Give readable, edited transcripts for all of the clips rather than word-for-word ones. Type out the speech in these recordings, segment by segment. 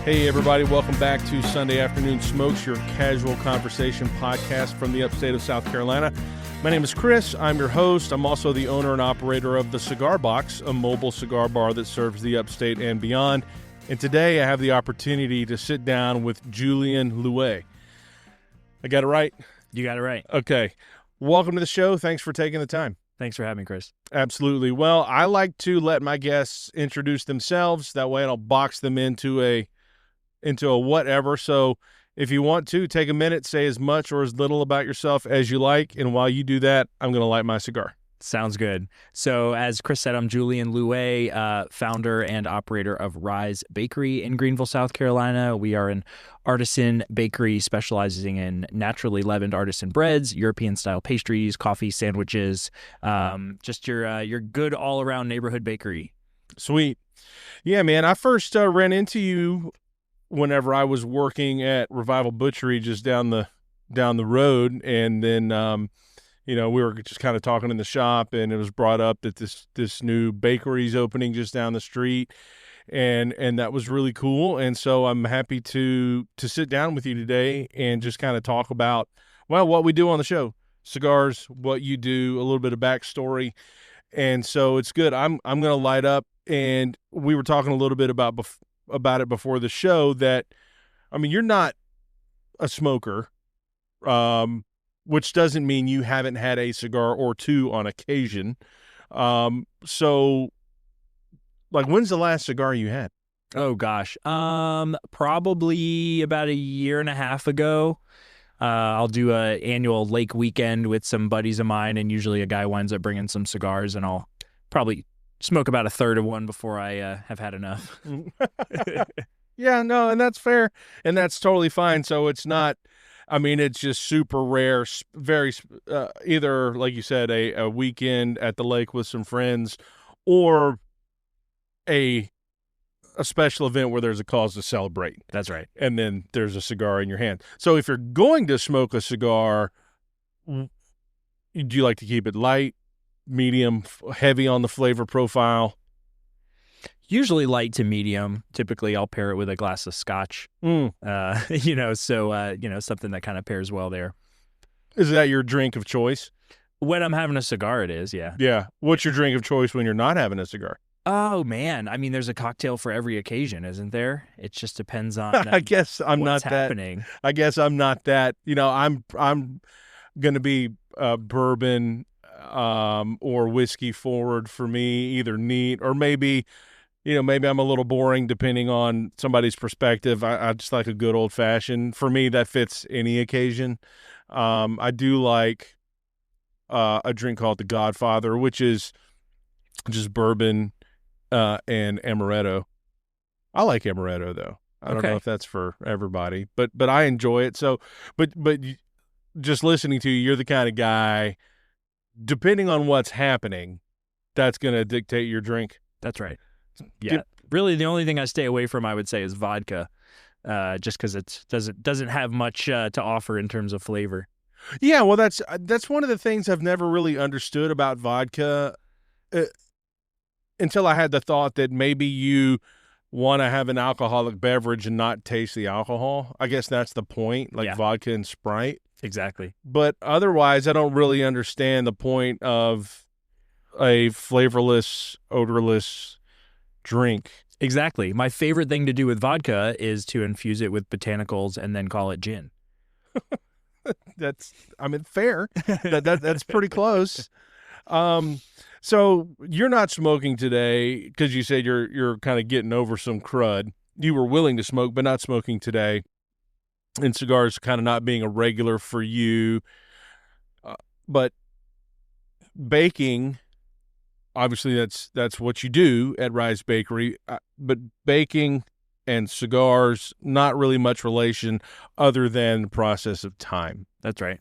Hey, everybody. Welcome back to Sunday Afternoon Smokes, your casual conversation podcast from the upstate of South Carolina. My name is Chris. I'm your host. I'm also the owner and operator of the Cigar Box, a mobile cigar bar that serves the upstate and beyond. And today I have the opportunity to sit down with Julian Loue. I got it right? You got it right. Okay. Welcome to the show. Thanks for taking the time. Thanks for having me, Chris. Absolutely. Well, I like to let my guests introduce themselves. That way I'll box them into a whatever. So if you want to, take a minute, say as much or as little about yourself as you like. And while you do that, I'm going to light my cigar. Sounds good. So as Chris said, I'm Julian Loue, founder and operator of Rise Bakery in Greenville, South Carolina. We are an artisan bakery specializing in naturally leavened artisan breads, European-style pastries, coffee, sandwiches, just your good all-around neighborhood bakery. Sweet. Yeah, man, I first ran into you whenever I was working at Revival Butchery just down the road, and then we were just kind of talking in the shop, and it was brought up that this new bakery's opening just down the street, and that was really cool. And so I'm happy to sit down with you today and just kind of talk about, well, what we do on the show, cigars, what you do, a little bit of backstory. And so it's good. I'm going to light up, and we were talking a little bit about it before the show that, I mean, you're not a smoker, which doesn't mean you haven't had a cigar or two on occasion. So, like, when's the last cigar you had? Oh, gosh. Probably about a year and a half ago. I'll do a annual lake weekend with some buddies of mine, and usually a guy winds up bringing some cigars, and I'll probably smoke about a third of one before I have had enough. Yeah, no, and that's fair, and that's totally fine. So it's not, I mean, it's just super rare, very either, like you said, a weekend at the lake with some friends, or a special event where there's a cause to celebrate. That's right. And then there's a cigar in your hand. So if you're going to smoke a cigar, do you like to keep it light, medium, heavy on the flavor profile? Usually light to medium. Typically, I'll pair it with a glass of scotch. Something that kind of pairs well there. Is that your drink of choice? When I'm having a cigar, it is, yeah. Yeah. What's your drink of choice when you're not having a cigar? Oh, man. I mean, there's a cocktail for every occasion, isn't there? It just depends on I guess I'm what's not happening. I guess I'm not that. I'm going to be bourbon or whiskey forward for me, either neat or maybe I'm a little boring depending on somebody's perspective. I just like a good old fashioned. For me, that fits any occasion. I do like a drink called the Godfather, which is just bourbon and amaretto. I like amaretto though. I don't know if that's for everybody, but I enjoy it. So, but just listening to you, you're the kind of guy, depending on what's happening, that's going to dictate your drink. That's right. Yeah. Really, the only thing I stay away from, I would say, is vodka, just because it doesn't have much to offer in terms of flavor. Yeah, well, that's one of the things I've never really understood about vodka until I had the thought that maybe you want to have an alcoholic beverage and not taste the alcohol. I guess that's the point, like vodka and Sprite. Exactly. But otherwise, I don't really understand the point of a flavorless, odorless drink. Exactly. My favorite thing to do with vodka is to infuse it with botanicals and then call it gin. That's fair. That's pretty close. So you're not smoking today because you said you're kind of getting over some crud. You were willing to smoke, but not smoking today. And cigars kind of not being a regular for you. But baking, obviously that's what you do at Rise Bakery. But baking and cigars, not really much relation other than the process of time. That's right.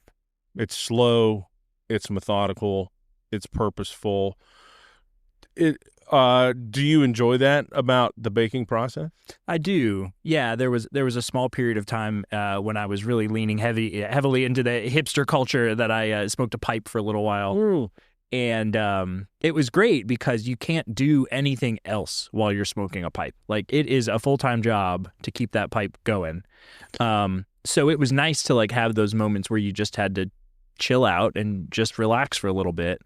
It's slow. It's methodical. It's purposeful. Do you enjoy that about the baking process? I do. Yeah, there was a small period of time when I was really leaning heavily into the hipster culture that I smoked a pipe for a little while. Ooh. And it was great because you can't do anything else while you're smoking a pipe. Like, it is a full-time job to keep that pipe going. So it was nice to like have those moments where you just had to chill out and just relax for a little bit.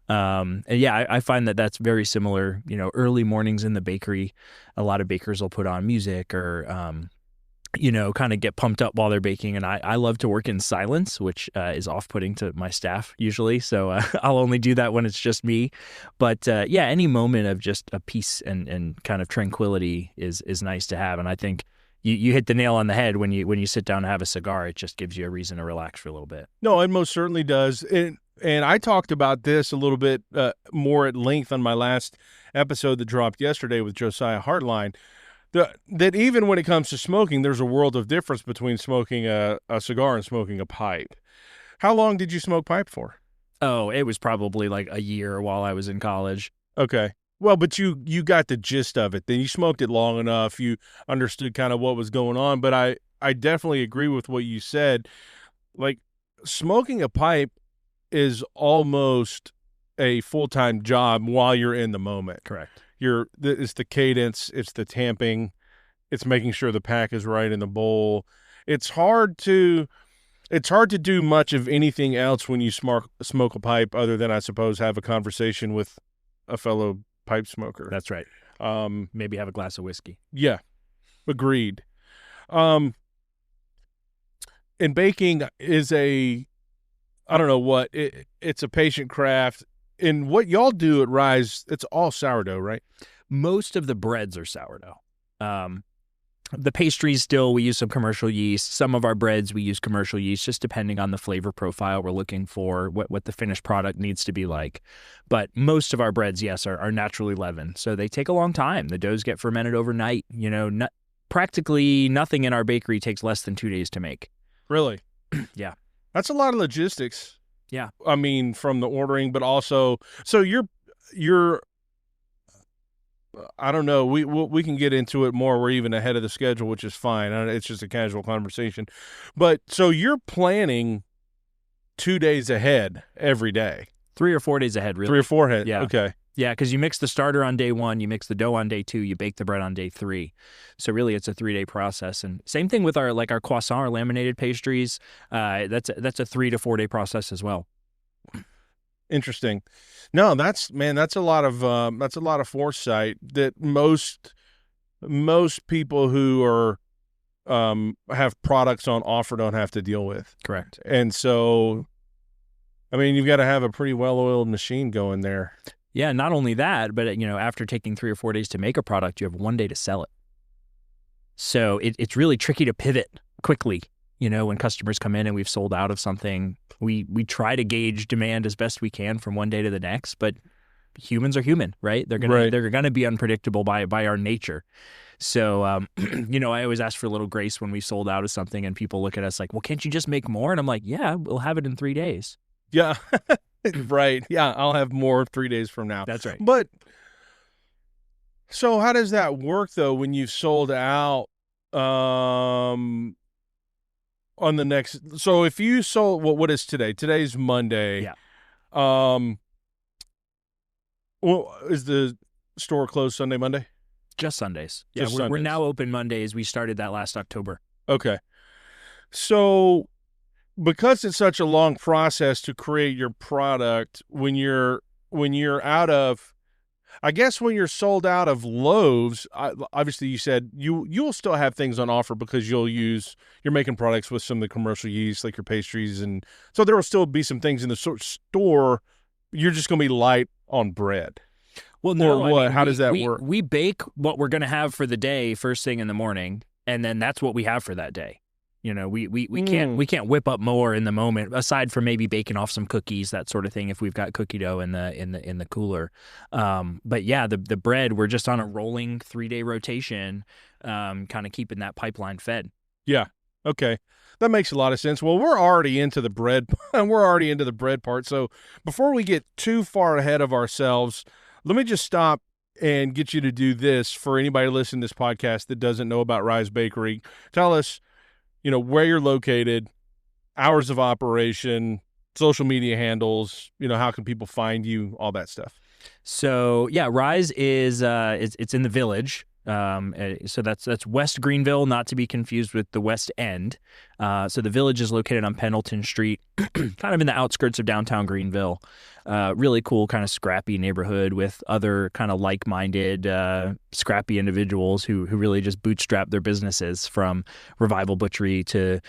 And yeah, I find that that's very similar. Early mornings in the bakery, a lot of bakers will put on music or kind of get pumped up while they're baking. And I love to work in silence, which is off-putting to my staff usually. So I'll only do that when it's just me. But yeah, any moment of just a peace and kind of tranquility is nice to have. And I think you hit the nail on the head when you sit down and have a cigar. It just gives you a reason to relax for a little bit. No, it most certainly does. And I talked about this a little bit more at length on my last episode that dropped yesterday with Josiah Hartline. That even when it comes to smoking, there's a world of difference between smoking a cigar and smoking a pipe. How long did you smoke pipe for? Oh, it was probably like a year while I was in college. Okay. Well, but you got the gist of it. Then you smoked it long enough. You understood kind of what was going on. But I definitely agree with what you said. Like, smoking a pipe is almost a full-time job while you're in the moment. Correct. It's the cadence, it's the tamping, it's making sure the pack is right in the bowl. It's hard to do much of anything else when you smoke a pipe other than, I suppose, have a conversation with a fellow pipe smoker. That's right. Maybe have a glass of whiskey. Yeah, agreed. And baking is I don't know what, it's a patient craft. And what y'all do at Rise, it's all sourdough, right? Most of the breads are sourdough. The pastries still, we use some commercial yeast. Some of our breads, we use commercial yeast, just depending on the flavor profile we're looking for, what the finished product needs to be like. But most of our breads, yes, are naturally leavened. So they take a long time. The doughs get fermented overnight. Practically nothing in our bakery takes less than 2 days to make. Really? Yeah. That's a lot of logistics. Yeah. I mean, from the ordering, but also, so you're, I don't know, we can get into it more. We're even ahead of the schedule, which is fine. It's just a casual conversation. But so you're planning 2 days ahead every day. 3 or 4 days ahead, really. 3 or 4 ahead. Yeah. Okay. Yeah, because you mix the starter on day 1, you mix the dough on day 2, you bake the bread on day 3. So really, it's a 3-day process. And same thing with our croissant or laminated pastries. That's a 3 to 4 day process as well. Interesting. No, that's a lot of foresight that most people who are have products on offer don't have to deal with. Correct. And so, I mean, you've got to have a pretty well-oiled machine going there. Yeah, not only that, but after taking 3 or 4 days to make a product, you have 1 day to sell it. So it's really tricky to pivot quickly. When customers come in and we've sold out of something, we try to gauge demand as best we can from one day to the next. But humans are human, right? They're gonna be unpredictable by our nature. So I always ask for a little grace when we sold out of something, and people look at us like, "Well, can't you just make more?" And I'm like, "Yeah, we'll have it in 3 days." Yeah, right. Yeah, I'll have more 3 days from now. That's right. But so how does that work though when you've sold out? On the next, so if you sold, what is today? Today's Monday. Yeah. Well, is the store closed Sunday, Monday? Just Sundays. Just We're Sundays. now open Mondays. We started that last October. Okay. So because it's such a long process to create your product, when you're out of, I guess when you're sold out of loaves, obviously you said you'll still have things on offer because you're making products with some of the commercial yeast, like your pastries, and so there will still be some things in the store. You're just going to be light on bread. Well, no. Or what? How does that work? We bake what we're going to have for the day first thing in the morning, and then that's what we have for that day. We can't whip up more in the moment, aside from maybe baking off some cookies, that sort of thing, if we've got cookie dough in the cooler. But yeah, the bread, we're just on a rolling 3-day rotation, kind of keeping that pipeline fed. Yeah. Okay. That makes a lot of sense. Well, we're already into the bread part. So before we get too far ahead of ourselves, let me just stop and get you to do this for anybody listening to this podcast that doesn't know about Rise Bakery. Tell us, where you're located, hours of operation, social media handles, how can people find you, all that stuff. So yeah, Rise is it's in the Village. So that's West Greenville, not to be confused with the West End. So the Village is located on Pendleton Street, kind of in the outskirts of downtown Greenville. Really cool, kind of scrappy neighborhood with other kind of like-minded, scrappy individuals who really just bootstrap their businesses, from Revival Butchery to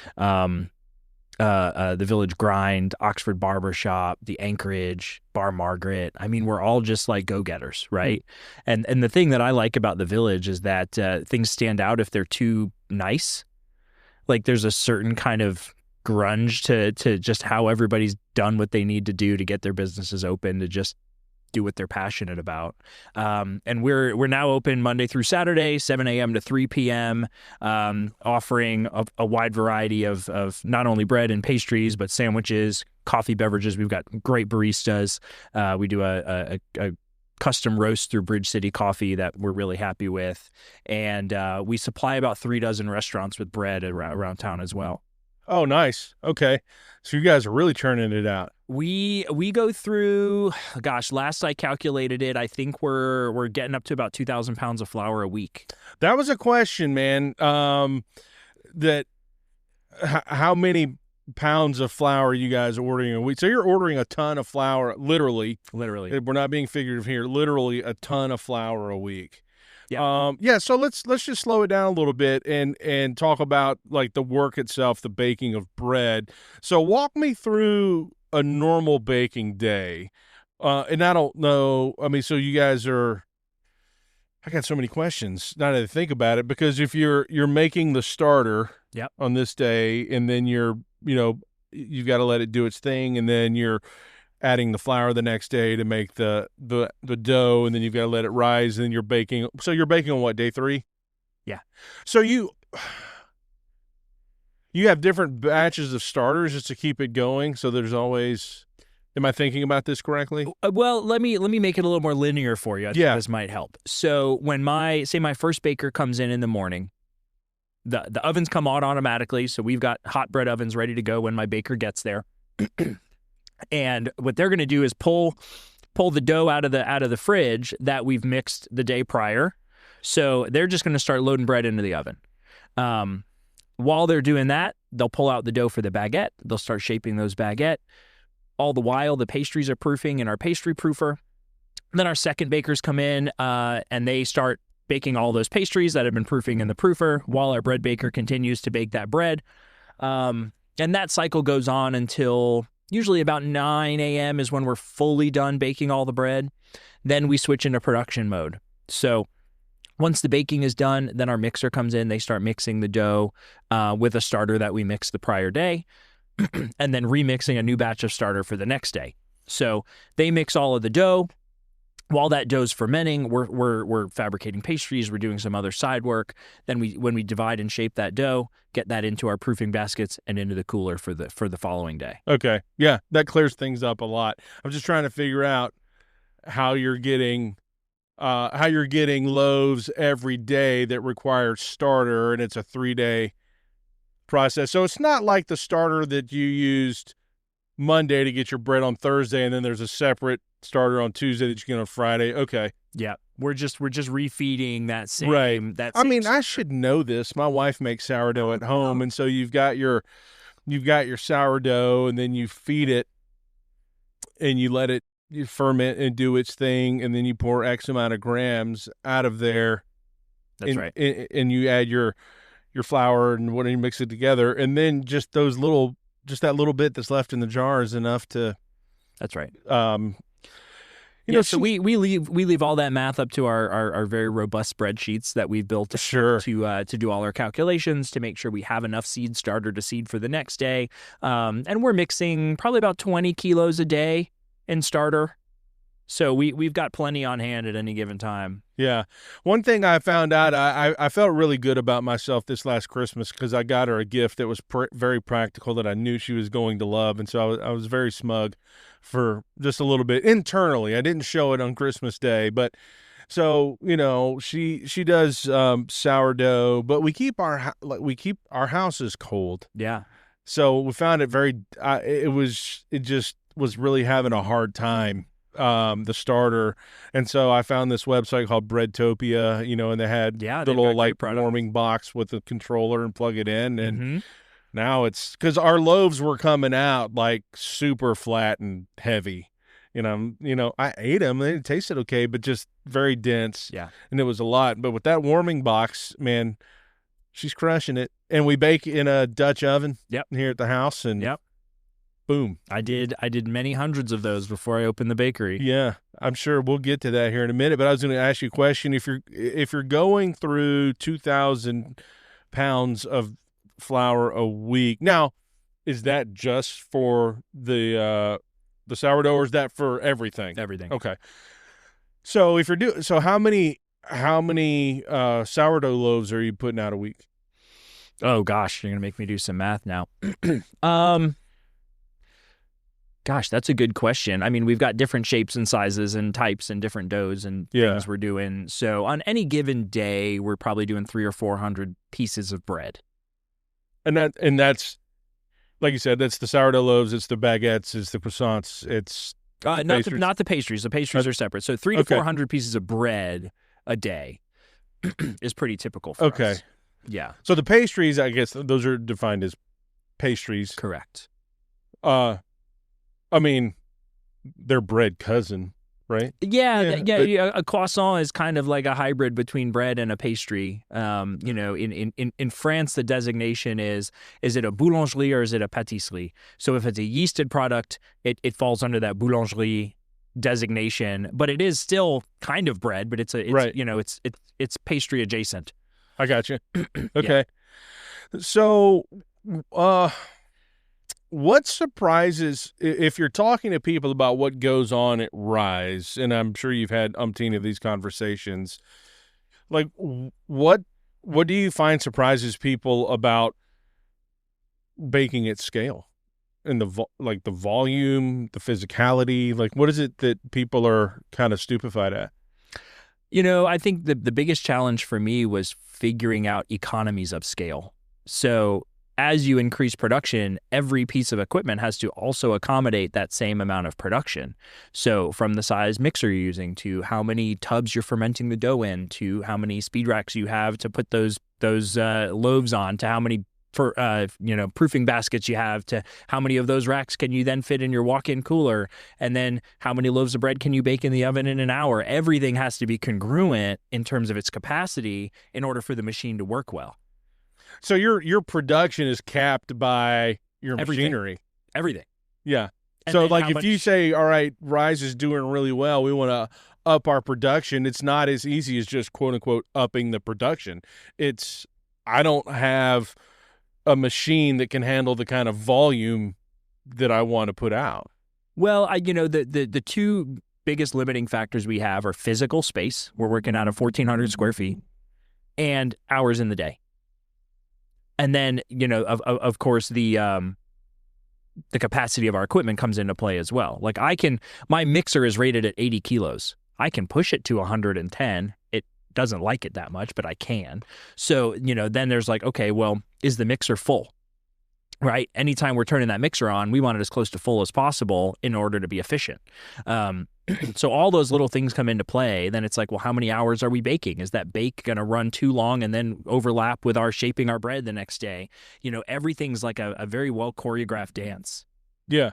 the Village Grind, Oxford Barbershop, the Anchorage, Bar Margaret. I mean, we're all just like go-getters, right? And the thing that I like about the Village is that things stand out if they're too nice. Like there's a certain kind of grunge to just how everybody's done what they need to do to get their businesses open, to just do what they're passionate about. And we're now open Monday through Saturday, 7 a.m. to 3 p.m., offering a wide variety of not only bread and pastries, but sandwiches, coffee, beverages. We've got great baristas. We do a custom roast through Bridge City Coffee that we're really happy with. And we supply about 36 restaurants with bread around town as well. Oh, nice. Okay. So you guys are really churning it out. We go through, gosh, last I calculated it, I think we're getting up to about 2,000 pounds of flour a week. That was a question, man. How many pounds of flour you guys are ordering a week? So you're ordering a ton of flour, literally. Literally. We're not being figurative here. Literally a ton of flour a week. Yeah. Yeah. So let's just slow it down a little bit and talk about like the work itself, the baking of bread. So walk me through a normal baking day. And I don't know. I mean, so you guys are. I got so many questions now that I think about it, because if you're making the starter, Yep. on this day, and then you've got to let it do its thing, and then you're adding the flour the next day to make the dough, and then you've got to let it rise, and then you're baking. So you're baking on what, day 3? Yeah. So you have different batches of starters just to keep it going. So there's always. Am I thinking about this correctly? Well, let me make it a little more linear for you. I think Yeah. this might help. So when my first baker comes in the morning, the ovens come on automatically. So we've got hot bread ovens ready to go when my baker gets there. And what they're going to do is pull the dough out of the fridge that we've mixed the day prior. So they're just going to start loading bread into the oven. While they're doing that, they'll pull out the dough for the baguette. They'll start shaping those baguette. All the while, the pastries are proofing in our pastry proofer. Then our second bakers come in and they start baking all those pastries that have been proofing in the proofer, while our bread baker continues to bake that bread. And that cycle goes on until usually about 9 a.m. is when we're fully done baking all the bread. Then we switch into production mode. So once the baking is done, then our mixer comes in. They start mixing the dough with a starter that we mixed the prior day, and then remixing a new batch of starter for the next day. So they mix all of the dough. While that dough's fermenting, we're fabricating pastries. We're doing some other side work. Then when we divide and shape that dough, get that into our proofing baskets and into the cooler for the following day. Okay. Yeah, that clears things up a lot. I'm just trying to figure out how you're getting loaves every day that require starter, and it's a 3-day process. So it's not like the starter that you used Monday to get your bread on Thursday, and then there's a separate starter on Tuesday that you get on Friday. Okay. Yeah. We're just refeeding that same. Right. I mean, starter. I should know this. My wife makes sourdough at home, and so you've got your sourdough, and then you feed it and you let it ferment and do its thing, and then you pour X amount of grams out of there. That's right. And you add your flour and when you mix it together, and then just that little bit that's left in the jar is enough to. That's right. So we leave all that math up to our very robust spreadsheets that we've built sure to do all our calculations to make sure we have enough seed starter to seed for the next day. And we're mixing probably about 20 kilos a day in starter. So we've got plenty on hand at any given time. Yeah. One thing I found out, I felt really good about myself this last Christmas because I got her a gift that was very practical that I knew she was going to love. And so I was very smug for just a little bit internally. I didn't show it on Christmas Day, but so, she does sourdough, but we keep our houses cold. Yeah. So we found it it just was really having a hard time, the starter. And so I found this website called Breadtopia, and they had Yeah, the they've little got like great products. warming box with the controller and plug it in. And Mm-hmm. now it's because our loaves were coming out like super flat and heavy. I ate them. They tasted okay, but just very dense. Yeah. And it was a lot. But with that warming box, man, she's crushing it. And we bake in a Dutch oven Yep. here at the house, and Yep. boom. I did many hundreds of those before I opened the bakery. Yeah, I'm sure we'll get to that here in a minute. But I was going to ask you a question. If you're going through 2,000 pounds of flour a week, now is that just for the sourdough, or is that for everything? Everything. Okay. So if you're how many sourdough loaves are you putting out a week? Oh gosh, you're gonna make me do some math now. Gosh, that's a good question. I mean, we've got different shapes and sizes and types and different doughs and things we're doing. So on any given day, we're probably doing 300 or 400 pieces of bread. And that's like you said, that's the sourdough loaves, it's the baguettes, it's the croissants, it's not the pastries. The pastries are separate. So 300 to 400 pieces of bread a day is pretty typical for us. Yeah. So the pastries, I guess those are defined as pastries. Correct. I mean, they're bread cousin, right? Yeah. A croissant is kind of like a hybrid between bread and a pastry. In France, the designation is it a boulangerie or is it a pâtisserie? So if it's a yeasted product, it falls under that boulangerie designation, but it is still kind of bread, but it's right. It's pastry adjacent. I got you. Okay. Yeah. So, what surprises, if you're talking to people about what goes on at Rise, and I'm sure you've had umpteen of these conversations, like what do you find surprises people about baking at scale? And the volume, the physicality, like what is it that people are kind of stupefied at? I think the biggest challenge for me was figuring out economies of scale. So as you increase production, every piece of equipment has to also accommodate that same amount of production. So from the size mixer you're using to how many tubs you're fermenting the dough in to how many speed racks you have to put those loaves on to how many proofing baskets you have to how many of those racks can you then fit in your walk-in cooler, and then how many loaves of bread can you bake in the oven in an hour. Everything has to be congruent in terms of its capacity in order for the machine to work well. So your production is capped by your machinery. Everything. Yeah. And so like if you say, all right, Rise is doing really well, we want to up our production, it's not as easy as just quote unquote upping the production. It's I don't have a machine that can handle the kind of volume that I want to put out. Well, the two biggest limiting factors we have are physical space. We're working out of 1,400 square feet, and hours in the day. And then, of course, the capacity of our equipment comes into play as well. Like my mixer is rated at 80 kilos. I can push it to 110. It doesn't like it that much, but I can. So, then there's like, okay, well, is the mixer full? Right? Anytime we're turning that mixer on, we want it as close to full as possible in order to be efficient. So all those little things come into play. Then it's like, well, how many hours are we baking? Is that bake going to run too long and then overlap with our shaping our bread the next day? Everything's like a very well choreographed dance. Yeah.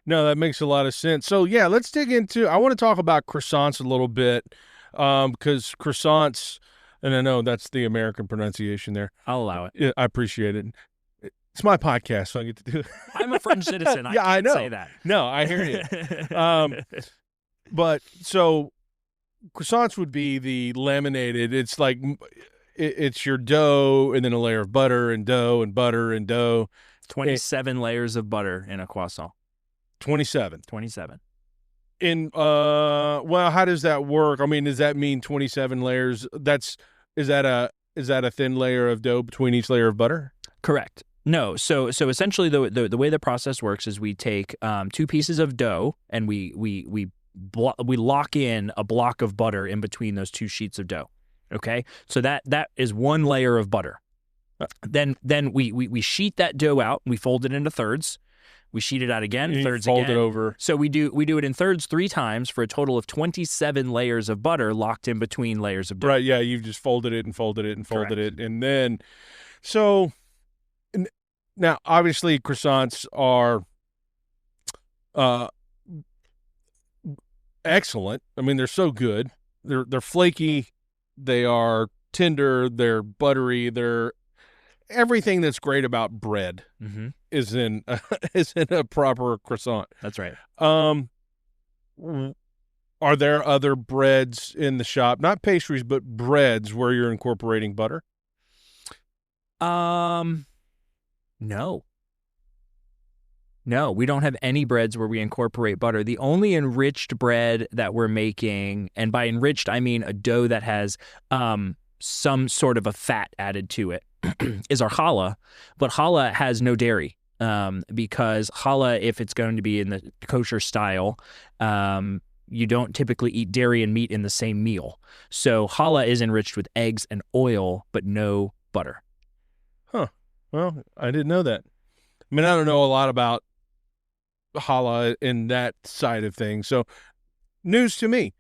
No, that makes a lot of sense. So yeah, let's dig into, I want to talk about croissants a little bit, because croissants, and I know that's the American pronunciation there. I'll allow it. Yeah, I appreciate it. It's my podcast, so I get to do it. I'm a French citizen. I can't I know. say that. No, I hear you. But so croissants would be the laminated. It's like it's your dough and then a layer of butter and dough and butter and dough. 27 layers of butter in a croissant. 27. In well, how does that work? I mean, does that mean 27 layers? Is that a thin layer of dough between each layer of butter? Correct. No. So essentially the way the process works is we take two pieces of dough and we lock in a block of butter in between those two sheets of dough. Okay? So that is one layer of butter. Then we sheet that dough out. We fold it into thirds. We sheet it out again, You thirds fold again. it over. So we do it in thirds 3 times for a total of 27 layers of butter locked in between layers of dough. Right, yeah, you've just folded it and folded it and folded Correct. it. And then, so now obviously croissants are uh, excellent. I mean, they're so good. They're flaky. They are tender. They're buttery. They're everything that's great about bread Mm-hmm. is in is in a proper croissant. That's right. Um, are there other breads in the shop, not pastries, but breads where you're incorporating butter? No. No, we don't have any breads where we incorporate butter. The only enriched bread that we're making, and by enriched, I mean a dough that has some sort of a fat added to it, is our challah. But challah has no dairy because challah, if it's going to be in the kosher style, you don't typically eat dairy and meat in the same meal. So challah is enriched with eggs and oil, but no butter. Huh. Well, I didn't know that. I mean, I don't know a lot about challah in that side of things, so news to me.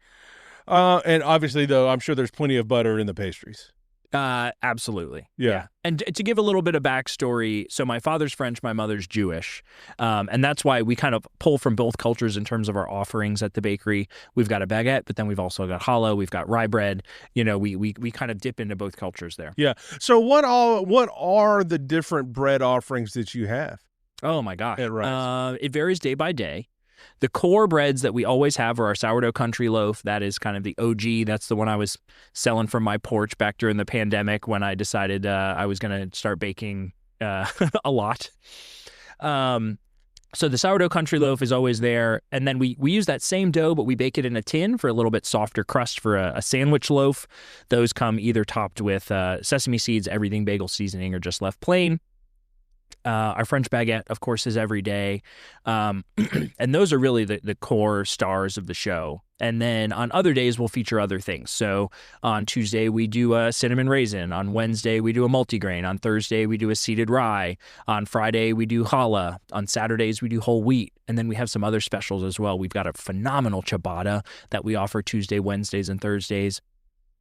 And obviously, though, I'm sure there's plenty of butter in the pastries. Absolutely. Yeah. And to give a little bit of backstory, so my father's French, my mother's Jewish. And that's why we kind of pull from both cultures in terms of our offerings at the bakery. We've got a baguette, but then we've also got challah, we've got rye bread. You know, we kind of dip into both cultures there. Yeah. So what are the different bread offerings that you have? Oh my gosh. At Rise? It varies day by day. The core breads that we always have are our sourdough country loaf. That is kind of the OG. That's the one I was selling from my porch back during the pandemic when I decided I was going to start baking a lot. So the sourdough country loaf is always there. And then we use that same dough, but we bake it in a tin for a little bit softer crust for a sandwich loaf. Those come either topped with sesame seeds, everything bagel seasoning, or just left plain. Our French baguette, of course, is every day. And those are really the core stars of the show. And then on other days, we'll feature other things. So on Tuesday, we do a cinnamon raisin. On Wednesday, we do a multigrain. On Thursday, we do a seeded rye. On Friday, we do challah. On Saturdays, we do whole wheat. And then we have some other specials as well. We've got a phenomenal ciabatta that we offer Tuesday, Wednesdays, and Thursdays.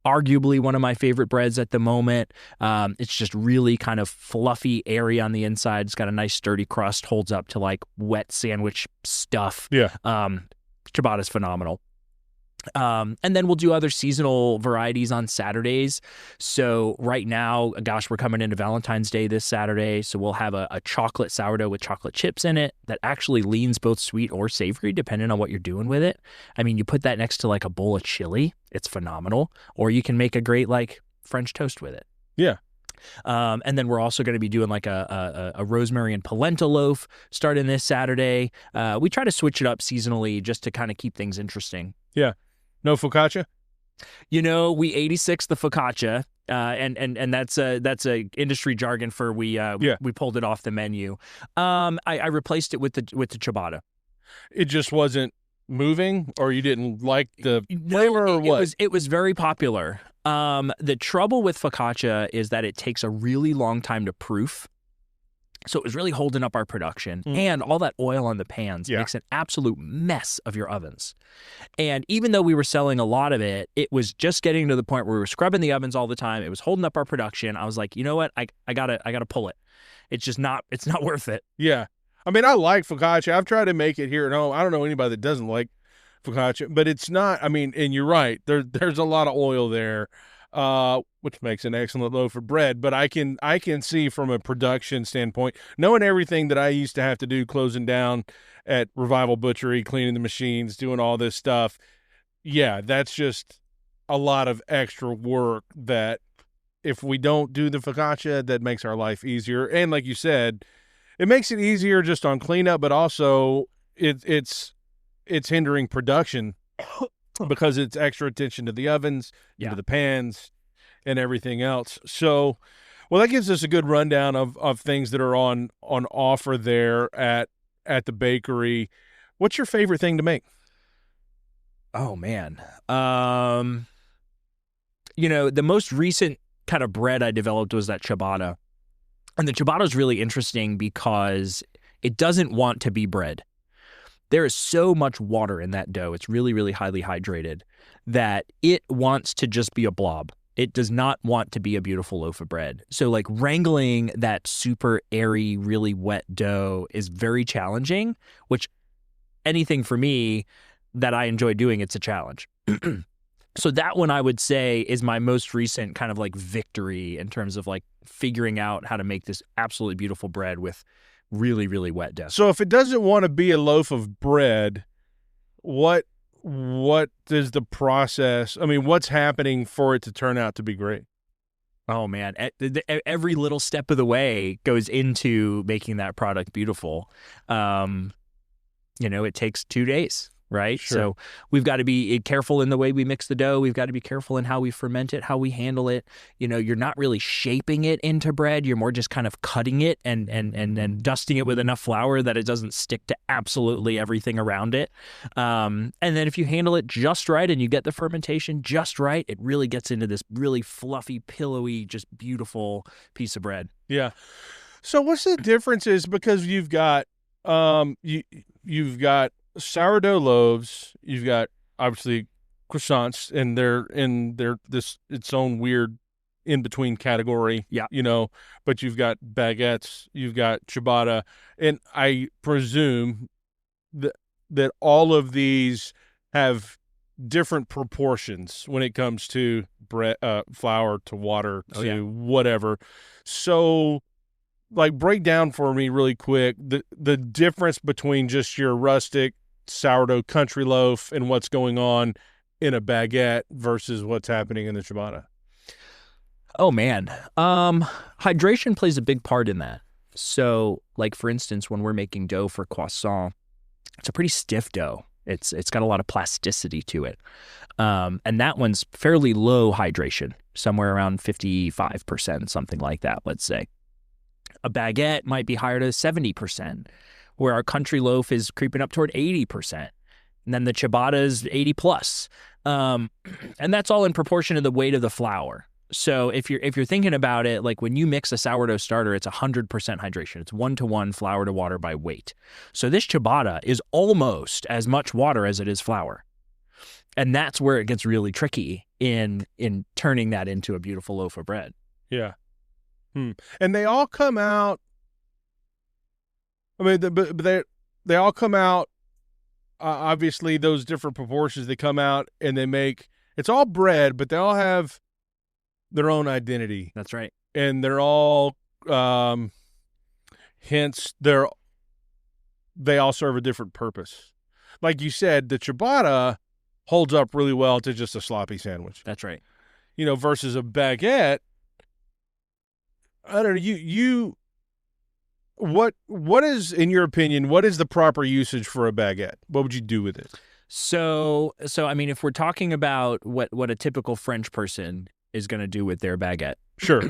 Arguably one of my favorite breads at the moment. It's just really kind of fluffy, airy on the inside. It's got a nice sturdy crust, holds up to like wet sandwich stuff. Yeah. Ciabatta's phenomenal. And then we'll do other seasonal varieties on Saturdays. So right now, gosh, we're coming into Valentine's Day this Saturday. So we'll have a chocolate sourdough with chocolate chips in it that actually leans both sweet or savory, depending on what you're doing with it. I mean, you put that next to like a bowl of chili, it's phenomenal. Or you can make a great like French toast with it. Yeah. And then we're also going to be doing like a rosemary and polenta loaf starting this Saturday. We try to switch it up seasonally just to kind of keep things interesting. Yeah. No focaccia? You know, we 86 the focaccia, and that's a industry jargon for we pulled it off the menu. I replaced it with the ciabatta. It just wasn't moving, or you didn't like the flavor, or what? It was very popular. The trouble with focaccia is that it takes a really long time to proof. So it was really holding up our production, and all that oil on the pans makes an absolute mess of your ovens. And even though we were selling a lot of it, it was just getting to the point where we were scrubbing the ovens all the time. It was holding up our production. I was like, you know what? I gotta pull it. It's not worth it. Yeah. I mean, I like focaccia. I've tried to make it here at home. I don't know anybody that doesn't like focaccia, but it's not, I mean, and you're right. There's a lot of oil there. Which makes an excellent loaf of bread. But I can see from a production standpoint, knowing everything that I used to have to do, closing down at Revival Butchery, cleaning the machines, doing all this stuff. Yeah, that's just a lot of extra work that if we don't do the focaccia, that makes our life easier. And like you said, it makes it easier just on cleanup, but also it's hindering production because it's extra attention to the ovens, to the pans, and everything else. So, well, that gives us a good rundown of things that are on offer there at the bakery. What's your favorite thing to make? Oh man, you know, the most recent kind of bread I developed was that ciabatta. And the ciabatta is really interesting because it doesn't want to be bread. There is so much water in that dough. It's really, really highly hydrated that it wants to just be a blob. It does not want to be a beautiful loaf of bread. So like wrangling that super airy, really wet dough is very challenging, which anything for me that I enjoy doing, it's a challenge. So that one I would say is my most recent kind of like victory in terms of like figuring out how to make this absolutely beautiful bread with really, really wet dough. So if it doesn't want to be a loaf of bread, what is the process? I mean, what's happening for it to turn out to be great? Oh man, every little step of the way goes into making that product beautiful. It takes 2 days, right? Sure. So we've got to be careful in the way we mix the dough. We've got to be careful in how we ferment it, how we handle it. You're not really shaping it into bread. You're more just kind of cutting it and dusting it with enough flour that it doesn't stick to absolutely everything around it. And then if you handle it just right and you get the fermentation just right, it really gets into this really fluffy, pillowy, just beautiful piece of bread. Yeah. So what's the difference is because you've got you've got sourdough loaves, you've got obviously croissants, and they're this its own weird in between category. Yeah. But you've got baguettes, you've got ciabatta, and I presume that all of these have different proportions when it comes to bread, flour to water to whatever. So, like, break down for me really quick the difference between just your rustic sourdough country loaf and what's going on in a baguette versus what's happening in the ciabatta. Oh man, hydration plays a big part in that. So, like for instance, when we're making dough for croissant, it's a pretty stiff dough. It's got a lot of plasticity to it, and that one's fairly low hydration, somewhere around 55%, something like that. Let's say a baguette might be higher to 70%, where our country loaf is creeping up toward 80%, and then the ciabatta is 80 plus, and that's all in proportion to the weight of the flour. So if you're thinking about it, like when you mix a sourdough starter, it's 100% hydration. It's 1-to-1 flour to water by weight. So this ciabatta is almost as much water as it is flour. And that's where it gets really tricky in turning that into a beautiful loaf of bread. Yeah. And they all come out, I mean, they all come out, obviously those different proportions, they come out and they make, it's all bread, but they all have their own identity. That's right. And they're all, hence they all serve a different purpose. Like you said, the ciabatta holds up really well to just a sloppy sandwich. That's right. Versus a baguette. I don't know, what is, in your opinion, what is the proper usage for a baguette? What would you do with it? So I mean, if we're talking about what a typical French person is going to do with their baguette. Sure.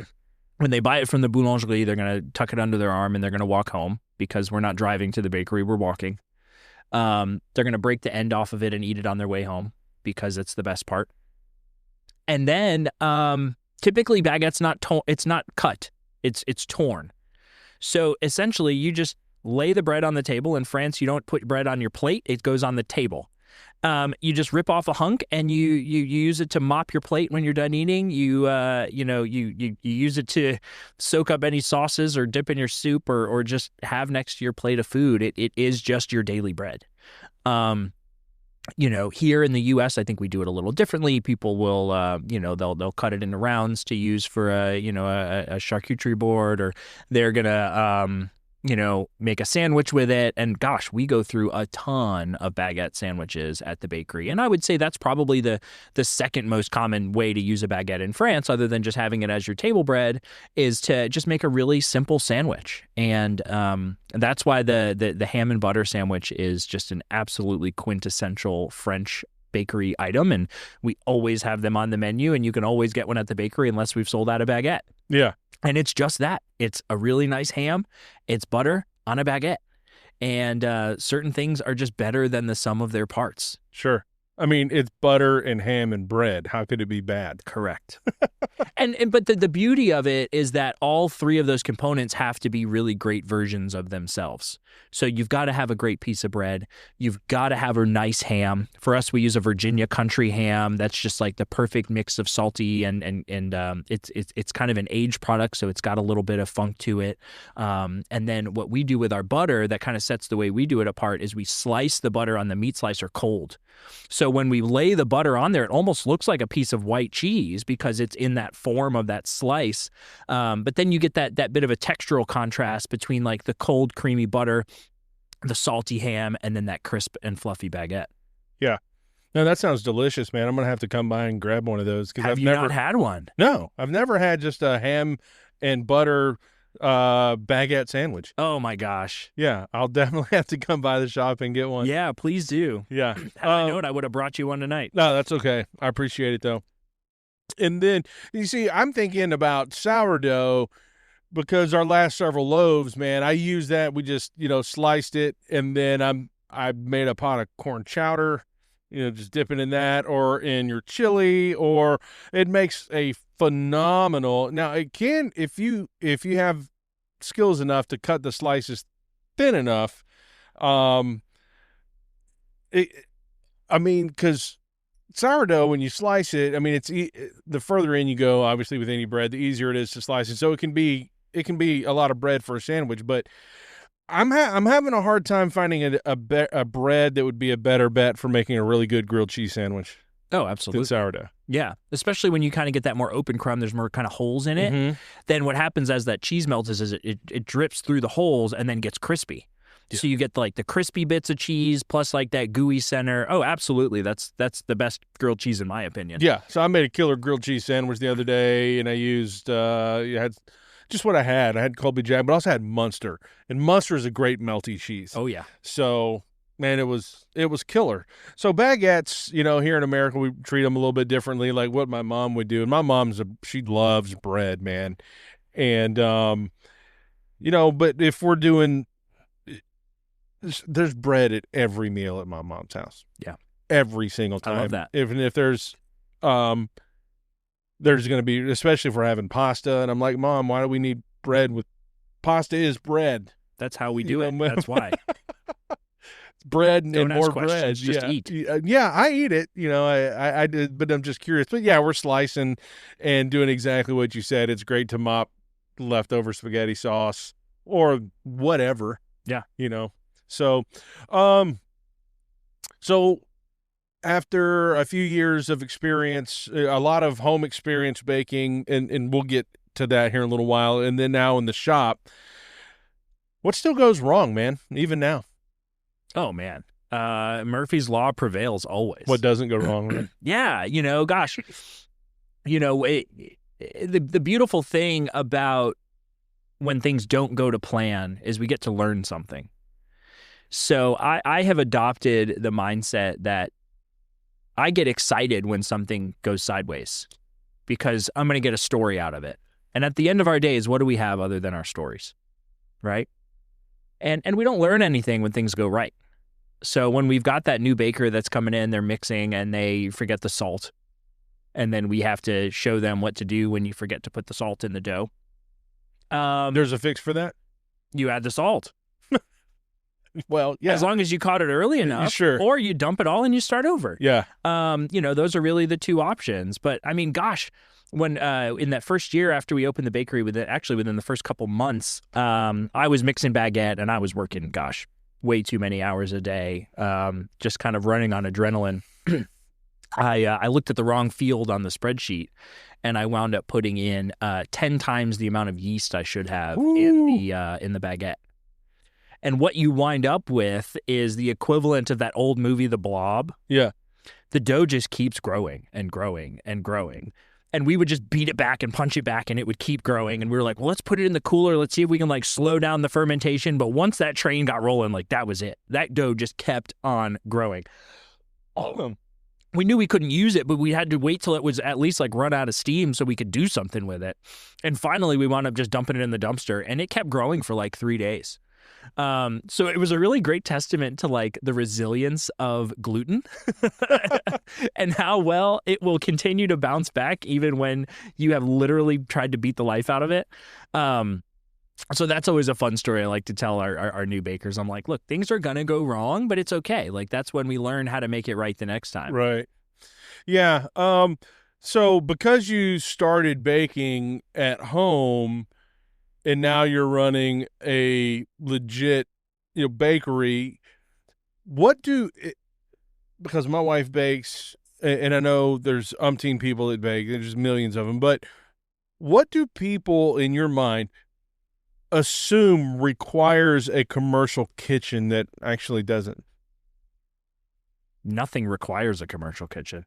When they buy it from the boulangerie, they're going to tuck it under their arm and they're going to walk home because we're not driving to the bakery, we're walking. They're going to break the end off of it and eat it on their way home because it's the best part. And then typically baguette's it's not cut. It's torn. So essentially you just lay the bread on the table. In France, you don't put bread on your plate. It goes on the table. You just rip off a hunk and you use it to mop your plate when you're done eating. You use it to soak up any sauces or dip in your soup or just have next to your plate of food. It is just your daily bread. Here in the U.S., I think we do it a little differently. People will, they'll cut it into rounds to use for a charcuterie board, or they're gonna, make a sandwich with it. And gosh, we go through a ton of baguette sandwiches at the bakery. And I would say that's probably the second most common way to use a baguette in France, other than just having it as your table bread, is to just make a really simple sandwich. And that's why the ham and butter sandwich is just an absolutely quintessential French bakery item. And we always have them on the menu, and you can always get one at the bakery unless we've sold out a baguette. Yeah. And it's just that. It's a really nice ham. It's butter on a baguette. And certain things are just better than the sum of their parts. Sure. I mean, it's butter and ham and bread. How could it be bad? Correct. But the beauty of it is that all three of those components have to be really great versions of themselves. So you've got to have a great piece of bread. You've got to have a nice ham. For us, we use a Virginia country ham. That's just like the perfect mix of salty and it's kind of an aged product, so it's got a little bit of funk to it. And then what we do with our butter that kind of sets the way we do it apart is we slice the butter on the meat slicer cold. So when we lay the butter on there, it almost looks like a piece of white cheese because it's in that form of that slice. But then you get that bit of a textural contrast between like the cold, creamy butter, the salty ham, and then that crisp and fluffy baguette. Yeah. No, that sounds delicious, man. I'm going to have to come by and grab one of those. Have you not had one? No, I've never had just a ham and butter baguette sandwich. Oh my gosh. Yeah, I'll definitely have to come by the shop and get one. Yeah, please do. Yeah. Had I known, I would have brought you one tonight. No, that's okay. I appreciate it though. And then you see, I'm thinking about sourdough because our last several loaves, man, I used that. We just, sliced it, and then I made a pot of corn chowder, just dipping in that or in your chili, or it makes a phenomenal. Now it can, if you have skills enough to cut the slices thin enough, because sourdough, when you slice it, I mean, the further in you go, obviously with any bread, the easier it is to slice it. So it can be a lot of bread for a sandwich, but I'm having a hard time finding a bread that would be a better bet for making a really good grilled cheese sandwich. Oh, absolutely. Than sourdough. Yeah, especially when you kind of get that more open crumb, there's more kind of holes in it. Mm-hmm. Then what happens as that cheese melts is it drips through the holes and then gets crispy. Yeah. So you get like the crispy bits of cheese plus like that gooey center. Oh, absolutely. That's the best grilled cheese in my opinion. Yeah. So I made a killer grilled cheese sandwich the other day, and I used had just what I had. I had Colby Jack, but I also had Munster, and Munster is a great melty cheese. Oh yeah. So man, it was killer. So baguettes, here in America, we treat them a little bit differently, like what my mom would do. And my mom's she loves bread, man. And but if we're doing, there's bread at every meal at my mom's house. Yeah, every single time. I love that. Even if there's going to be, especially if we're having pasta, and I'm like, Mom, why do we need bread with pasta? Is bread. That's how we do it. That's why. Bread and Don't more ask bread. Just eat. Yeah, I eat it. I did, but I'm just curious. But yeah, we're slicing and doing exactly what you said. It's great to mop leftover spaghetti sauce or whatever. Yeah. So, after a few years of experience, a lot of home experience baking, and we'll get to that here in a little while, and then now in the shop, what still goes wrong, man, even now? Oh, man. Murphy's Law prevails always. What doesn't go wrong with it? Yeah, gosh. The beautiful thing about when things don't go to plan is we get to learn something. So I have adopted the mindset that I get excited when something goes sideways because I'm going to get a story out of it. And at the end of our days, what do we have other than our stories, right? And we don't learn anything when things go right. So when we've got that new baker that's coming in, they're mixing and they forget the salt. And then we have to show them what to do when you forget to put the salt in the dough. There's a fix for that? You add the salt. Well, yeah. As long as you caught it early enough. Sure. Or you dump it all and you start over. Yeah. Those are really the two options. But I mean, gosh, when in that first year after we opened the bakery, within the first couple months, I was mixing baguette and I was working, way too many hours a day, just kind of running on adrenaline. I looked at the wrong field on the spreadsheet, and I wound up putting in 10 times the amount of yeast I should have in the baguette. And what you wind up with is the equivalent of that old movie, The Blob. Yeah. The dough just keeps growing and growing and growing. And we would just beat it back and punch it back, and it would keep growing. And we were like, well, let's put it in the cooler. Let's see if we can slow down the fermentation. But once that train got rolling, that was it. That dough just kept on growing. We knew we couldn't use it, but we had to wait till it was at least run out of steam so we could do something with it. And finally, we wound up just dumping it in the dumpster, and it kept growing for 3 days. So it was a really great testament to like the resilience of gluten and how well it will continue to bounce back even when you have literally tried to beat the life out of it. So that's always a fun story I like to tell our new bakers. I'm like, look, things are going to go wrong, but it's okay. Like that's when we learn how to make it right the next time. Right. Yeah. So because you started baking at home and now you're running a legit, bakery, what do because my wife bakes, and I know there's umpteen people that bake, there's millions of them, but what do people in your mind assume requires a commercial kitchen that actually doesn't? Nothing requires a commercial kitchen.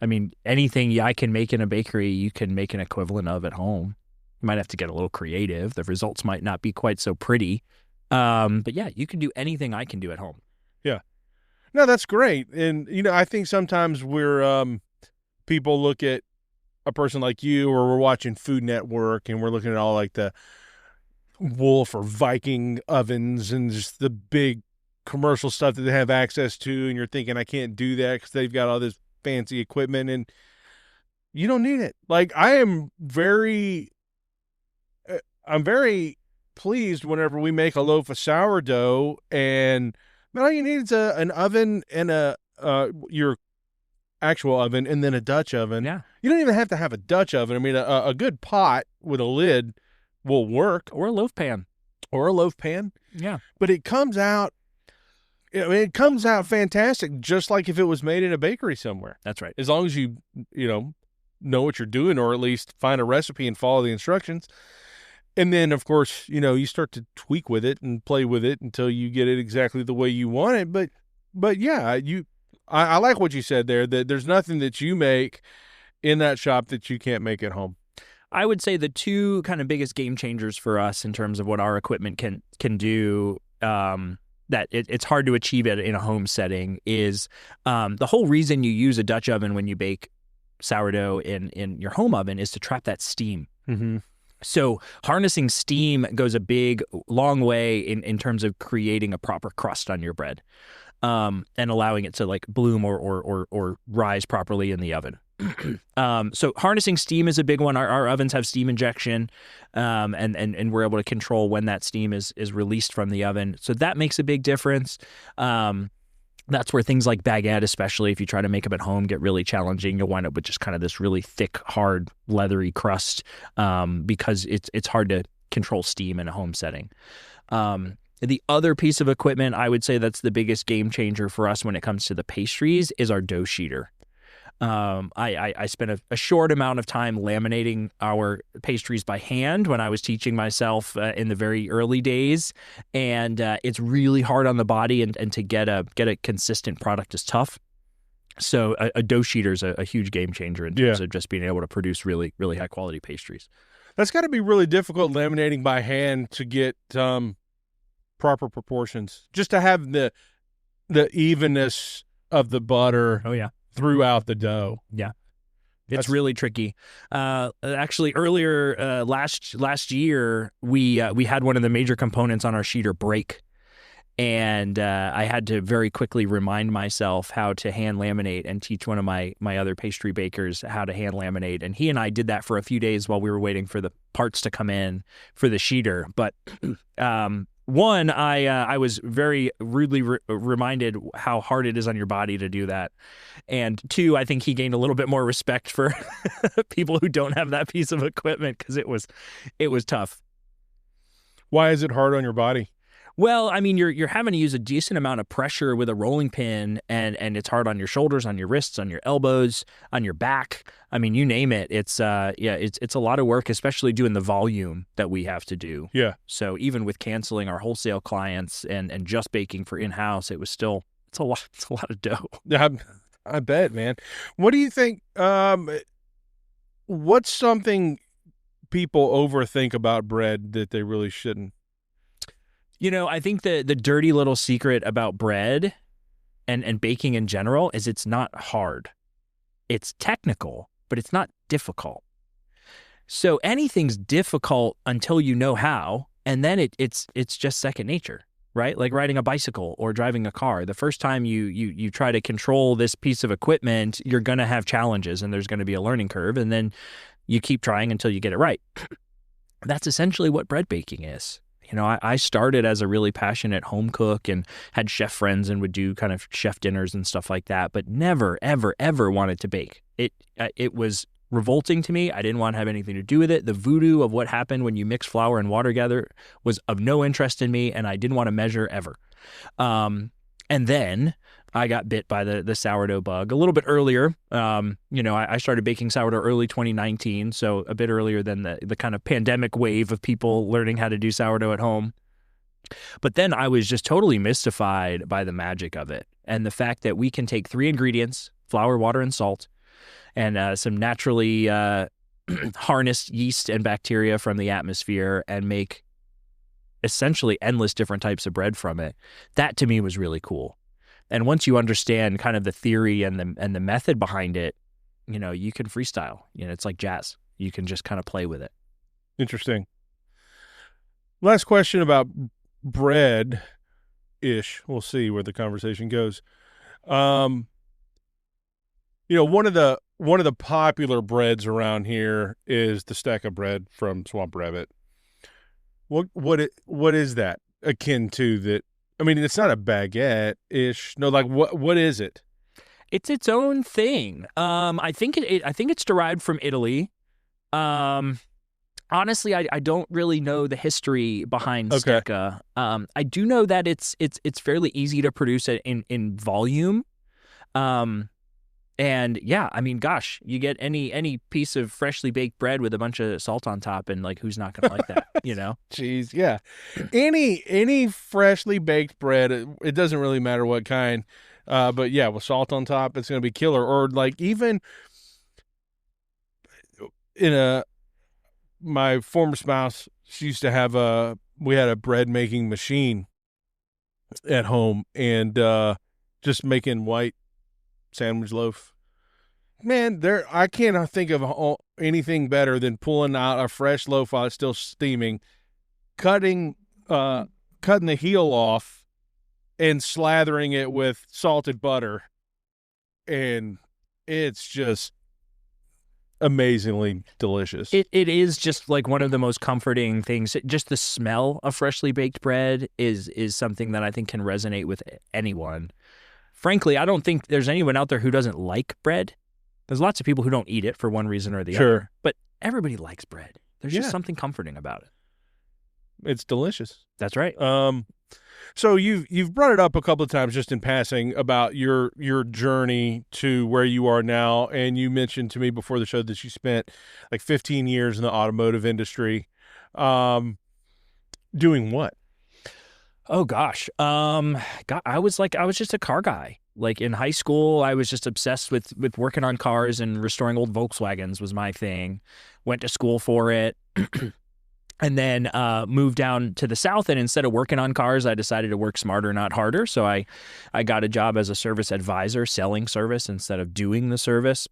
I mean, anything I can make in a bakery, you can make an equivalent of at home. You might have to get a little creative. The results might not be quite so pretty. But yeah, you can do anything I can do at home. Yeah. No, that's great. And, I think sometimes people look at a person like you, or we're watching Food Network and we're looking at all like the Wolf or Viking ovens and just the big commercial stuff that they have access to. And you're thinking, I can't do that because they've got all this fancy equipment, and you don't need it. Like I'm very pleased whenever we make a loaf of sourdough, and all you need is an oven and your actual oven, and then a Dutch oven. Yeah. You don't even have to have a Dutch oven. I mean, a good pot with a lid will work, or a loaf pan. Yeah, but it comes out. It comes out fantastic, just like if it was made in a bakery somewhere. That's right. As long as you know what you're doing, or at least find a recipe and follow the instructions. And then, of course, you start to tweak with it and play with it until you get it exactly the way you want it. But yeah, I like what you said there, that there's nothing that you make in that shop that you can't make at home. I would say the two kind of biggest game changers for us in terms of what our equipment can do, that it's hard to achieve it in a home setting, is the whole reason you use a Dutch oven when you bake sourdough in your home oven is to trap that steam. Mm-hmm. So harnessing steam goes a long way in terms of creating a proper crust on your bread, and allowing it to like bloom or rise properly in the oven. So harnessing steam is a big one. Our ovens have steam injection, and we're able to control when that steam is released from the oven. So that makes a big difference. That's where things like baguette, especially if you try to make them at home, get really challenging. You'll wind up with just kind of this really thick, hard, leathery crust, because it's hard to control steam in a home setting. The other piece of equipment I would say that's the biggest game changer for us when it comes to the pastries is our dough sheeter. I spent a short amount of time laminating our pastries by hand when I was teaching myself in the very early days, and it's really hard on the body, and to get a consistent product is tough. So a dough sheeter is a huge game changer in terms of just being able to produce really, really high quality pastries. That's got to be really difficult laminating by hand to get proper proportions, just to have the evenness of the butter. Oh yeah. Throughout the dough. Yeah. It's really tricky. Actually, earlier last year, we had one of the major components on our sheeter break, and I had to very quickly remind myself how to hand laminate and teach one of my other pastry bakers how to hand laminate. And he and I did that for a few days while we were waiting for the parts to come in for the sheeter. But one, I was very rudely reminded how hard it is on your body to do that. And two, I think he gained a little bit more respect for people who don't have that piece of equipment, because it was tough. Why is it hard on your body? Well, I mean, you're having to use a decent amount of pressure with a rolling pin, and it's hard on your shoulders, on your wrists, on your elbows, on your back. I mean, you name it. It's a lot of work, especially doing the volume that we have to do. Yeah. So even with canceling our wholesale clients and just baking for in-house, it's a lot of dough. I bet, man. What do you think? What's something people overthink about bread that they really shouldn't? I think the dirty little secret about bread and baking in general is it's not hard. It's technical, but it's not difficult. So anything's difficult until you know how, And then it's just second nature, right? Like riding a bicycle or driving a car. The first time you try to control this piece of equipment, you're going to have challenges and there's going to be a learning curve. And then you keep trying until you get it right. That's essentially what bread baking is. You know, I started as a really passionate home cook and had chef friends and would do kind of chef dinners and stuff like that, but never, ever, ever wanted to bake. It was revolting to me. I didn't want to have anything to do with it. The voodoo of what happened when you mix flour and water together was of no interest in me, and I didn't want to measure ever. And then I got bit by the sourdough bug a little bit earlier. I started baking sourdough early 2019, so a bit earlier than the kind of pandemic wave of people learning how to do sourdough at home. But then I was just totally mystified by the magic of it and the fact that we can take 3 ingredients, flour, water, and salt, and some naturally harnessed yeast and bacteria from the atmosphere and make essentially endless different types of bread from it. That to me was really cool. And once you understand kind of the theory and the method behind it, you know, you can freestyle. You know, it's like jazz. You can just kind of play with it. Interesting. Last question about bread-ish. We'll see where the conversation goes. One of the popular breads around here is the stack of bread from Swamp Rabbit. What is that akin to that? I mean, it's not a baguette-ish. No, like what is it? It's its own thing. I think it's derived from Italy. Honestly, I don't really know the history behind stecca. I do know that it's fairly easy to produce it in volume. And yeah, I mean, gosh, you get any piece of freshly baked bread with a bunch of salt on top, and like, who's not going to like that, you know? Jeez, yeah. Any freshly baked bread, it doesn't really matter what kind, but yeah, with salt on top, it's going to be killer. Or like even my former spouse, she used to have we had a bread making machine at home, and just making white sandwich loaf. Man, I can't think of anything better than pulling out a fresh loaf while it's still steaming, cutting the heel off, and slathering it with salted butter, and it's just amazingly delicious. It is just like one of the most comforting things. Just the smell of freshly baked bread is something that I think can resonate with anyone. Frankly, I don't think there's anyone out there who doesn't like bread. There's lots of people who don't eat it for one reason or the other. But everybody likes bread. There's just something comforting about it. It's delicious. That's right. So you've brought it up a couple of times just in passing about your journey to where you are now, and you mentioned to me before the show that you spent like 15 years in the automotive industry. Doing what? Oh gosh. I was just a car guy. Like in high school, I was just obsessed with working on cars, and restoring old Volkswagens was my thing. Went to school for it. And then moved down to the South, and instead of working on cars, I decided to work smarter, not harder. So I got a job as a service advisor, selling service instead of doing the service.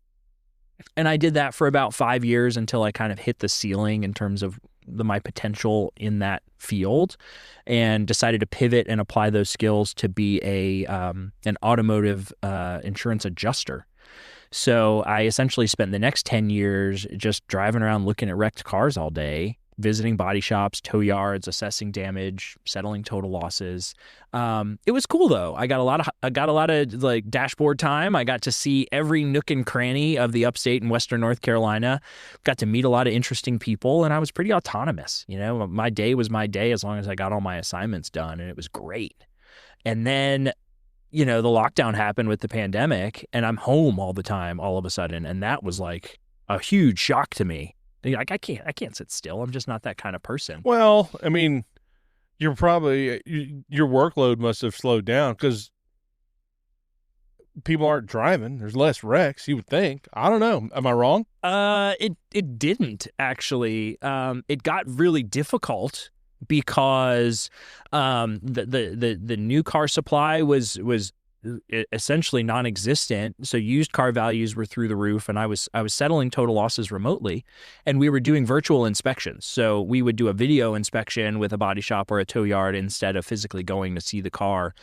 And I did that for about 5 years until I kind of hit the ceiling in terms of my potential in that field, and decided to pivot and apply those skills to be an automotive insurance adjuster. So I essentially spent the next 10 years just driving around looking at wrecked cars all day, visiting body shops, tow yards, assessing damage, settling total losses. It was cool though. I got a lot of like dashboard time. I got to see every nook and cranny of the upstate and Western North Carolina. Got to meet a lot of interesting people, and I was pretty autonomous. You know, my day was my day as long as I got all my assignments done, and it was great. And then, you know, the lockdown happened with the pandemic, and I'm home all the time all of a sudden, and that was like a huge shock to me. Like I can't sit still. I'm just not that kind of person. Well, I mean, you're probably your workload must have slowed down because people aren't driving. There's less wrecks, you would think. I don't know. Am I wrong? It didn't actually. It got really difficult because the new car supply was essentially non-existent. So used car values were through the roof, and I was settling total losses remotely, and we were doing virtual inspections. So we would do a video inspection with a body shop or a tow yard instead of physically going to see the car,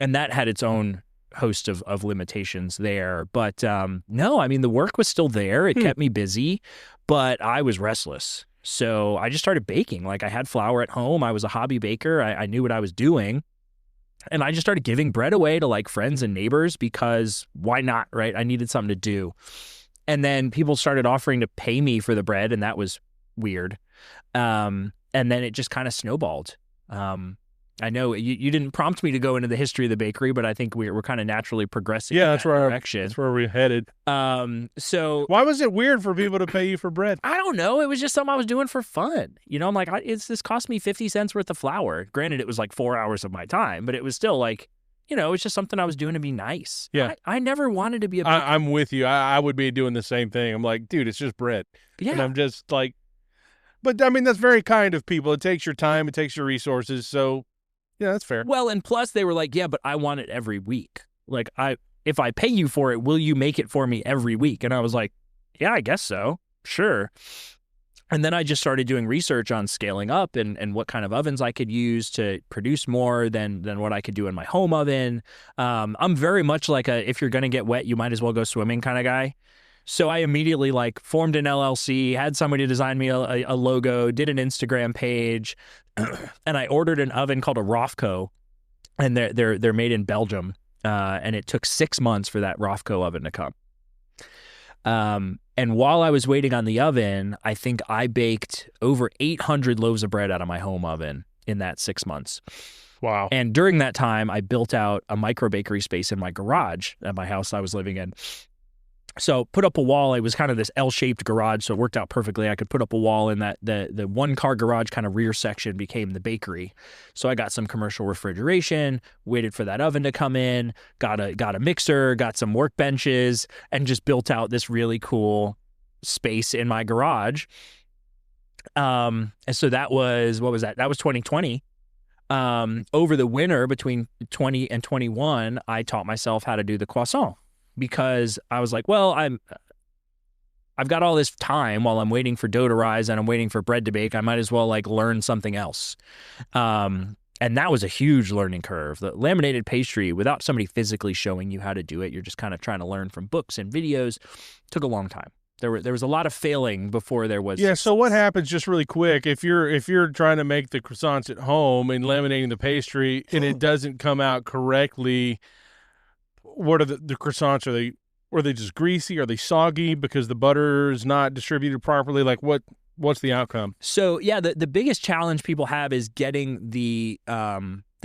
and that had its own host of limitations there. But no, I mean, the work was still there. It kept me busy, but I was restless. So I just started baking. Like, I had flour at home. I was a hobby baker. I knew what I was doing. And I just started giving bread away to like friends and neighbors because why not, right? I needed something to do. And then people started offering to pay me for the bread, and that was weird. And then it just kind of snowballed. I know you didn't prompt me to go into the history of the bakery, but I think we're kind of naturally progressing. Yeah, in that's that where direction. that's where we're headed. So Why was it weird for people to pay you for bread? I don't know. It was just something I was doing for fun. You know, I'm like, this cost me 50 cents worth of flour. Granted, it was like 4 hours of my time, but it was still like, you know, it's just something I was doing to be nice. Yeah. I never wanted to be a baker. I'm with you. I would be doing the same thing. I'm like, dude, it's just bread. Yeah. And I'm just like, but I mean, that's very kind of people. It takes your time. It takes your resources. So, yeah, that's fair. Well, and plus they were like, yeah, but I want it every week. Like, if I pay you for it, will you make it for me every week? And I was like, yeah, I guess so. Sure. And then I just started doing research on scaling up and what kind of ovens I could use to produce more than what I could do in my home oven. I'm very much like if you're going to get wet, you might as well go swimming kind of guy. So I immediately like formed an LLC, had somebody design me a logo, did an Instagram page, and I ordered an oven called a Rofco, and they're made in Belgium. And it took 6 months for that Rofco oven to come. And while I was waiting on the oven, I think I baked over 800 loaves of bread out of my home oven in that 6 months. Wow. And during that time, I built out a micro bakery space in my garage at my house I was living in. So put up a wall. It was kind of this L-shaped garage, so it worked out perfectly. I could put up a wall in that the one-car garage kind of rear section became the bakery. So I got some commercial refrigeration, waited for that oven to come in, got a mixer, got some workbenches, and just built out this really cool space in my garage. And so that was, what was that? That was 2020. Over the winter between 20 and 21, I taught myself how to do the croissant. Because I was like, well, I've got all this time while I'm waiting for dough to rise and I'm waiting for bread to bake. I might as well like learn something else. And that was a huge learning curve. The laminated pastry, without somebody physically showing you how to do it, you're just kind of trying to learn from books and videos. Took a long time. There was a lot of failing before there was. Yeah. So what happens, just really quick, if you're trying to make the croissants at home and laminating the pastry and it doesn't come out correctly? What are the croissants? Are they just greasy? Are they soggy because the butter is not distributed properly? Like what's the outcome? So yeah, the biggest challenge people have is getting the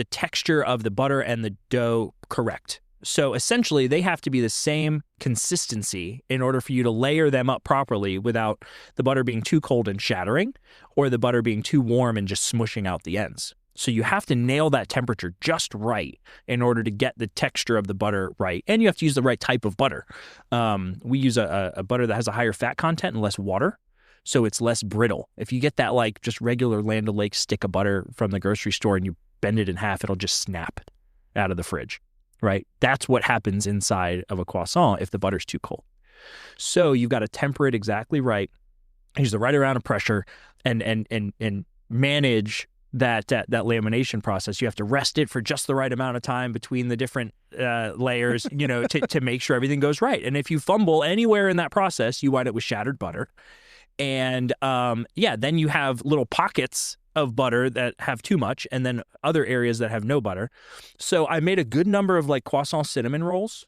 texture of the butter and the dough correct. So essentially, they have to be the same consistency in order for you to layer them up properly without the butter being too cold and shattering, or the butter being too warm and just smushing out the ends. So you have to nail that temperature just right in order to get the texture of the butter right. And you have to use the right type of butter. We use a butter that has a higher fat content and less water, so it's less brittle. If you get that like just regular Land O'Lakes stick of butter from the grocery store and you bend it in half, it'll just snap out of the fridge, right? That's what happens inside of a croissant if the butter's too cold. So you've got to temper it exactly right, use the right amount of pressure, and manage that lamination process. You have to rest it for just the right amount of time between the different layers, you know, to make sure everything goes right. And if you fumble anywhere in that process, you wind up with shattered butter. And then you have little pockets of butter that have too much, and then other areas that have no butter. So I made a good number of like croissant cinnamon rolls.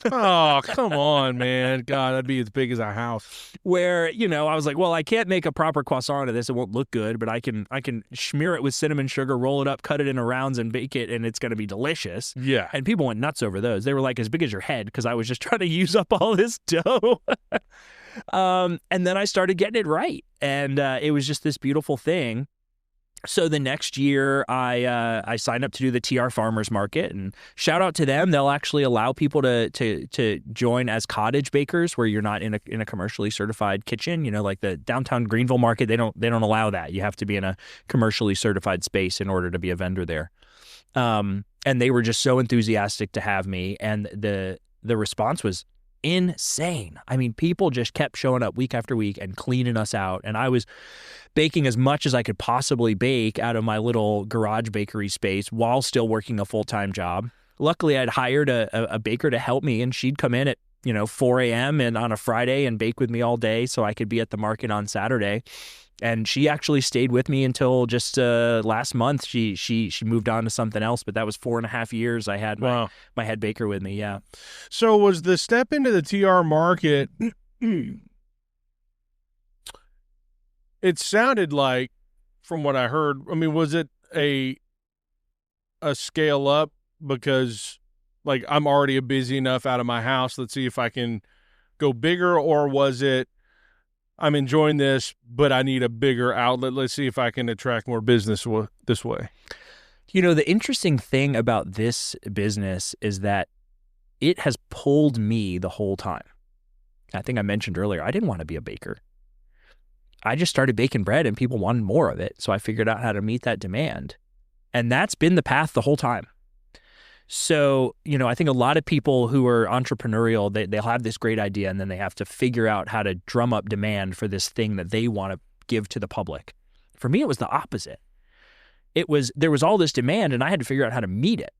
Oh, come on, man. God, that'd be as big as a house. Where, you know, I was like, well, I can't make a proper croissant of this. It won't look good, but I can smear it with cinnamon sugar, roll it up, cut it into rounds, and bake it, and it's going to be delicious. Yeah. And people went nuts over those. They were like as big as your head because I was just trying to use up all this dough. And then I started getting it right. And it was just this beautiful thing. So the next year, I signed up to do the TR Farmers Market, and shout out to them. They'll actually allow people to join as cottage bakers, where you're not in a commercially certified kitchen. You know, like the downtown Greenville Market, they don't allow that. You have to be in a commercially certified space in order to be a vendor there. And they were just so enthusiastic to have me, and the response was insane. I mean, people just kept showing up week after week and cleaning us out, and I was baking as much as I could possibly bake out of my little garage bakery space while still working a full-time job. Luckily, I'd hired a baker to help me, and she'd come in at 4 a.m. and on a Friday and bake with me all day so I could be at the market on Saturday. And she actually stayed with me until just last month. She moved on to something else, but that was 4.5 years I had my head baker with me. Yeah. So was the step into the TR market? It sounded like, from what I heard, I mean, was it a scale up because, like, I'm already busy enough out of my house, let's see if I can go bigger, or was it, I'm enjoying this, but I need a bigger outlet, let's see if I can attract more business this way? The interesting thing about this business is that it has pulled me the whole time. I think I mentioned earlier, I didn't want to be a baker. I just started baking bread and people wanted more of it. So I figured out how to meet that demand. And that's been the path the whole time. So, I think a lot of people who are entrepreneurial, they'll have this great idea and then they have to figure out how to drum up demand for this thing that they want to give to the public. For me, it was the opposite. There was all this demand and I had to figure out how to meet it.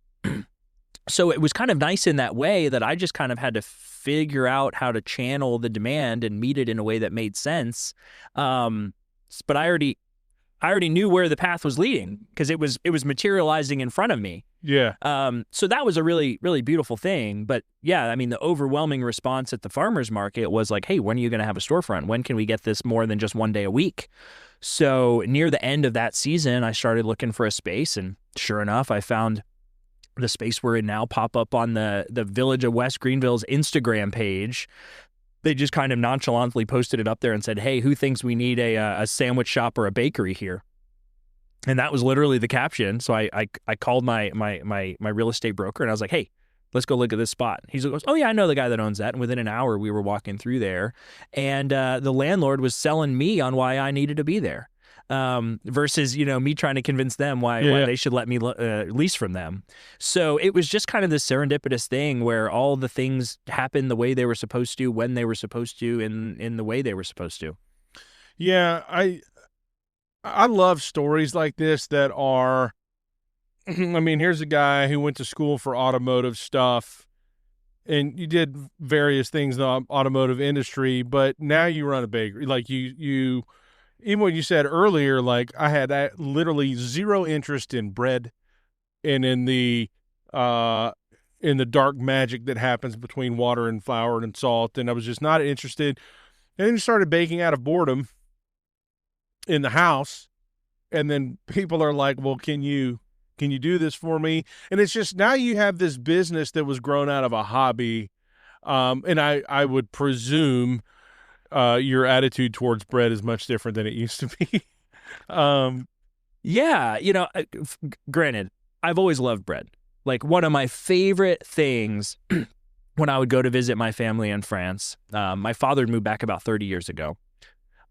So it was kind of nice in that way that I just kind of had to figure out how to channel the demand and meet it in a way that made sense. But I already knew where the path was leading because it was materializing in front of me. Yeah. So that was a really, really beautiful thing. But yeah, I mean, the overwhelming response at the farmer's market was like, hey, when are you going to have a storefront? When can we get this more than just one day a week? So near the end of that season, I started looking for a space. And sure enough, I found the space we're in now pop up on the Village of West Greenville's Instagram page. They just kind of nonchalantly posted it up there and said, hey, who thinks we need a sandwich shop or a bakery here? And that was literally the caption. So I called my real estate broker and I was like, hey, let's go look at this spot. He goes, oh yeah, I know the guy that owns that. And within an hour, we were walking through there. And the landlord was selling me on why I needed to be there. Versus, me trying to convince them why they should let me lease from them. So it was just kind of this serendipitous thing where all the things happened the way they were supposed to, when they were supposed to, in the way they were supposed to. Yeah, I love stories like this that are, I mean, here's a guy who went to school for automotive stuff and you did various things in the automotive industry, but now you run a bakery. Like you even what you said earlier, like I had literally zero interest in bread and in the dark magic that happens between water and flour and salt. And I was just not interested. And then you started baking out of boredom in the house. And then people are like, well, can you do this for me? And it's just, now you have this business that was grown out of a hobby. And I would presume, your attitude towards bread is much different than it used to be. Yeah, granted, I've always loved bread. Like one of my favorite things when I would go to visit my family in France, my father moved back about 30 years ago.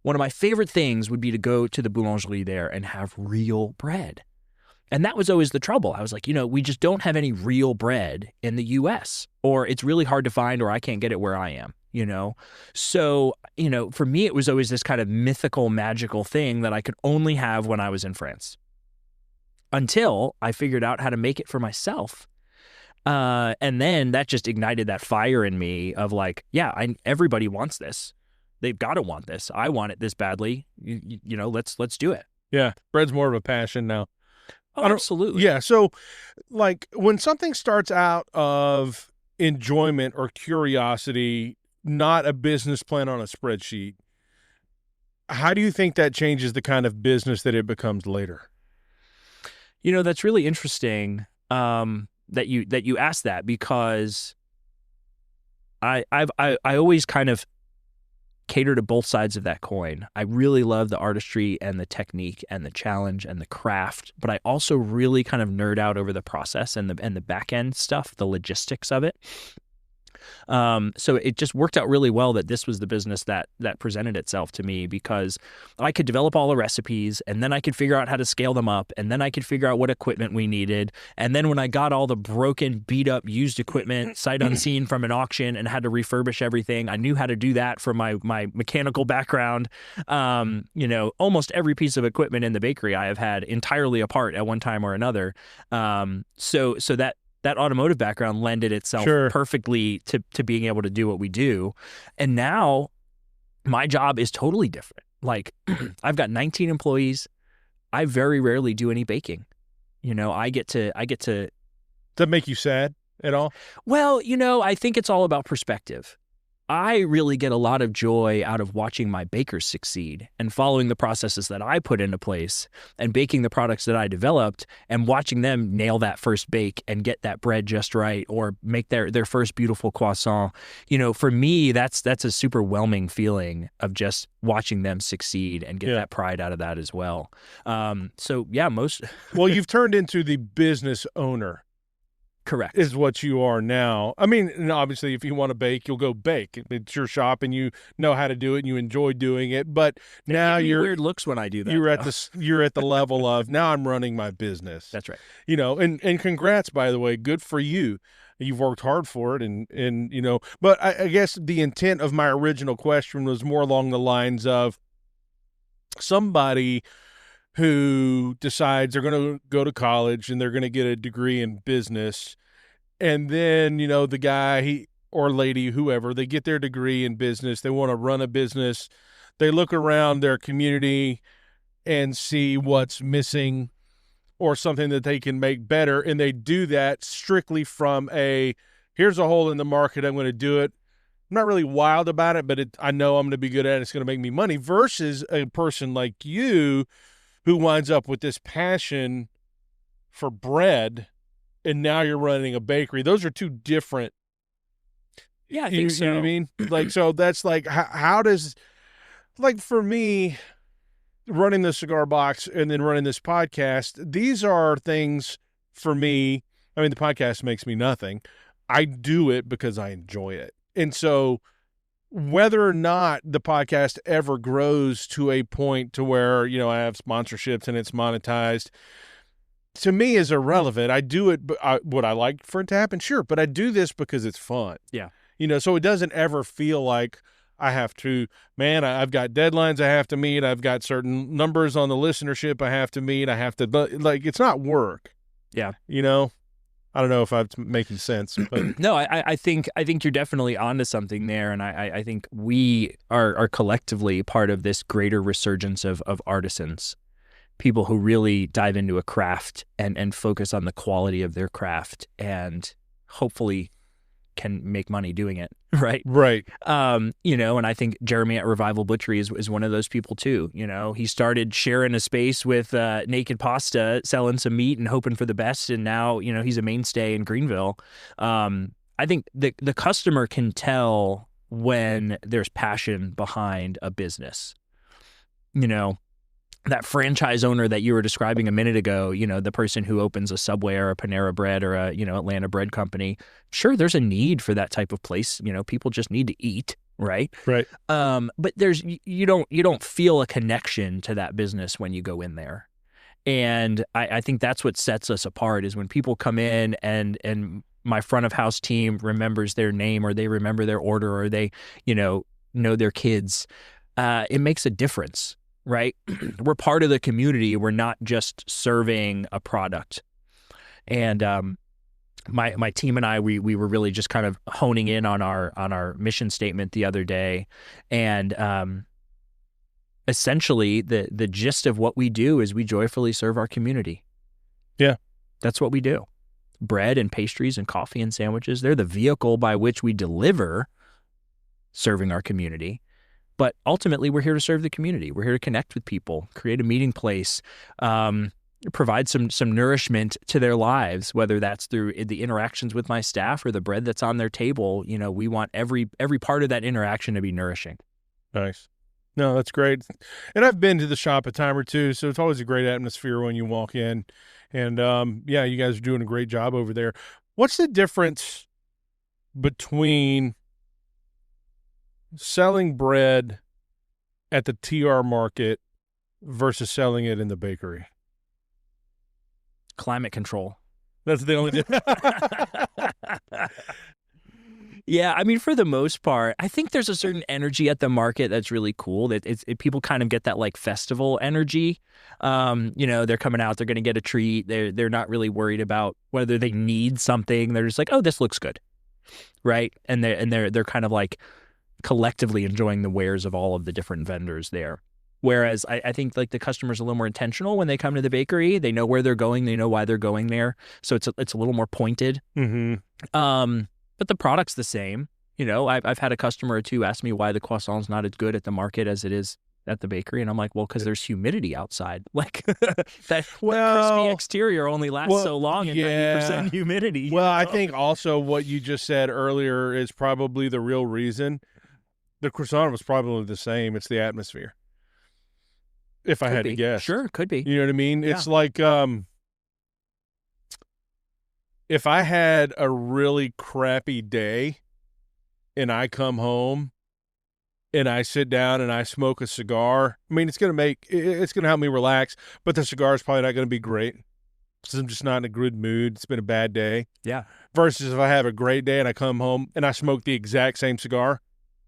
One of my favorite things would be to go to the boulangerie there and have real bread. And that was always the trouble. I was like, we just don't have any real bread in the U.S. or it's really hard to find or I can't get it where I am. So, for me, it was always this kind of mythical, magical thing that I could only have when I was in France until I figured out how to make it for myself. And then that just ignited that fire in me of like, yeah, everybody wants this. They've got to want this. I want it this badly. Let's do it. Yeah. Bread's more of a passion now. Oh, absolutely. Yeah. So like when something starts out of enjoyment or curiosity, not a business plan on a spreadsheet, how do you think that changes the kind of business that it becomes later? That's really interesting that you asked that, because I always kind of cater to both sides of that coin. I really love the artistry and the technique and the challenge and the craft, but I also really kind of nerd out over the process and the back end stuff, the logistics of it. So it just worked out really well that this was the business that presented itself to me, because I could develop all the recipes, and then I could figure out how to scale them up, and then I could figure out what equipment we needed. And then when I got all the broken, beat up, used equipment sight unseen from an auction and had to refurbish everything, I knew how to do that from my mechanical background. Almost every piece of equipment in the bakery I have had entirely apart at one time or another. So that automotive background lended itself Sure. perfectly to being able to do what we do. And now my job is totally different. Like I've got 19 employees. I very rarely do any baking. I get to Does that make you sad at all? well, I think it's all about perspective. I really get a lot of joy out of watching my bakers succeed and following the processes that I put into place and baking the products that I developed and watching them nail that first bake and get that bread just right or make their first beautiful croissant. For me, that's a super whelming feeling of just watching them succeed and get that pride out of that as well. Well, you've turned into the business owner. Correct. Is what you are now. I mean, and obviously, if you want to bake, you'll go bake. It's your shop, and you know how to do it, and you enjoy doing it. But now you're weird looks when I do that. You're at the level of now I'm running my business. That's right. And congrats, by the way, good for you. You've worked hard for it, and But I guess the intent of my original question was more along the lines of somebody who decides they're going to go to college and they're going to get a degree in business. And then, the guy or lady, whoever, they get their degree in business. They want to run a business. They look around their community and see what's missing or something that they can make better. And they do that strictly from here's a hole in the market. I'm going to do it. I'm not really wild about it, but I know I'm going to be good at it. It's going to make me money, versus a person like you who winds up with this passion for bread, and now you're running a bakery. Those are two different. Yeah, I think so. You know what I mean? Like, so that's like, how does, like, for me, running the cigar box and then running this podcast, these are things for me. I mean, the podcast makes me nothing. I do it because I enjoy it. And so whether or not the podcast ever grows to a point to where, I have sponsorships and it's monetized, to me is irrelevant. I do it, would I like for it to happen? Sure. But I do this because it's fun. Yeah. So it doesn't ever feel like I have to, I've got deadlines I have to meet. I've got certain numbers on the listenership I have to meet. I have to, like, it's not work. Yeah. I don't know if I'm making sense, but no, I think you're definitely onto something there, and I think we are collectively part of this greater resurgence of artisans, people who really dive into a craft and focus on the quality of their craft, and hopefully can make money doing it, right? Right. And I think Jeremy at Revival Butchery is one of those people too. He started sharing a space with Naked Pasta, selling some meat and hoping for the best, and now, he's a mainstay in Greenville. I think the customer can tell when there's passion behind a business. That franchise owner that you were describing a minute ago, the person who opens a Subway or a Panera Bread or a, Atlanta Bread Company. Sure, there's a need for that type of place. People just need to eat, right? Right. But you don't feel a connection to that business when you go in there. And I think that's what sets us apart, is when people come in and my front of house team remembers their name, or they remember their order, or they, know their kids. It makes a difference. Right? We're part of the community. We're not just serving a product. And my team and I, we were really just kind of honing in on our mission statement the other day. And essentially the gist of what we do is we joyfully serve our community. Yeah. That's what we do. Bread and pastries and coffee and sandwiches, they're the vehicle by which we deliver serving our community. But ultimately, we're here to serve the community. We're here to connect with people, create a meeting place, provide some nourishment to their lives, whether that's through the interactions with my staff or the bread that's on their table. We want every part of that interaction to be nourishing. Nice. No, that's great. And I've been to the shop a time or two, so it's always a great atmosphere when you walk in. And you guys are doing a great job over there. What's the difference between selling bread at the TR market versus selling it in the bakery? Climate control. That's the only difference. Yeah, I mean, for the most part, I think there's a certain energy at the market that's really cool. That people kind of get that like festival energy. They're coming out, they're going to get a treat. They're not really worried about whether they need something. They're just like, oh, this looks good, right? And they're kind of like collectively enjoying the wares of all of the different vendors there. Whereas I think like the customer's a little more intentional when they come to the bakery. They know where they're going. They know why they're going there. So it's a little more pointed. Mm-hmm. But the product's the same. I've had a customer or two ask me why the croissant's not as good at the market as it is at the bakery, and I'm like, well, because there's humidity outside. Like that crispy exterior only lasts so long in 90% humidity. Well, I think also what you just said earlier is probably the real reason. The croissant was probably the same. It's the atmosphere. If I had to guess. Sure, could be. You know what I mean? Yeah. It's like if I had a really crappy day and I come home and I sit down and I smoke a cigar, I mean, it's going to help me relax, but the cigar is probably not going to be great because I'm just not in a good mood. It's been a bad day. Yeah. Versus if I have a great day and I come home and I smoke the exact same cigar,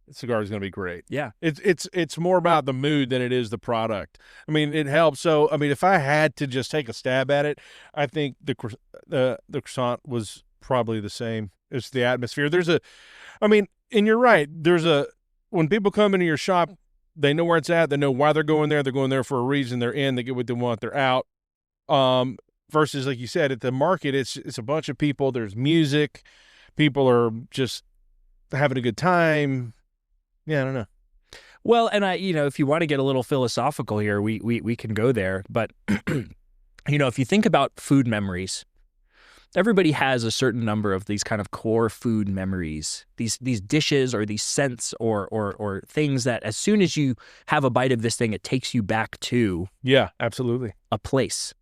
the cigar is going to be great. Yeah. It's more about the mood than it is the product. I mean, it helps. So, I mean, if I had to just take a stab at it, I think the croissant was probably the same. It's the atmosphere. And you're right. When people come into your shop, they know where it's at. They know why they're going there. They're going there for a reason. They're in. They get what they want. They're out. Versus, like you said, at the market, it's a bunch of people. There's music. People are just having a good time. Yeah, I don't know. Well, and if you want to get a little philosophical here, we can go there. But if you think about food memories, everybody has a certain number of these kind of core food memories, these dishes or these scents or things that as soon as you have a bite of this thing, it takes you back to absolutely a place.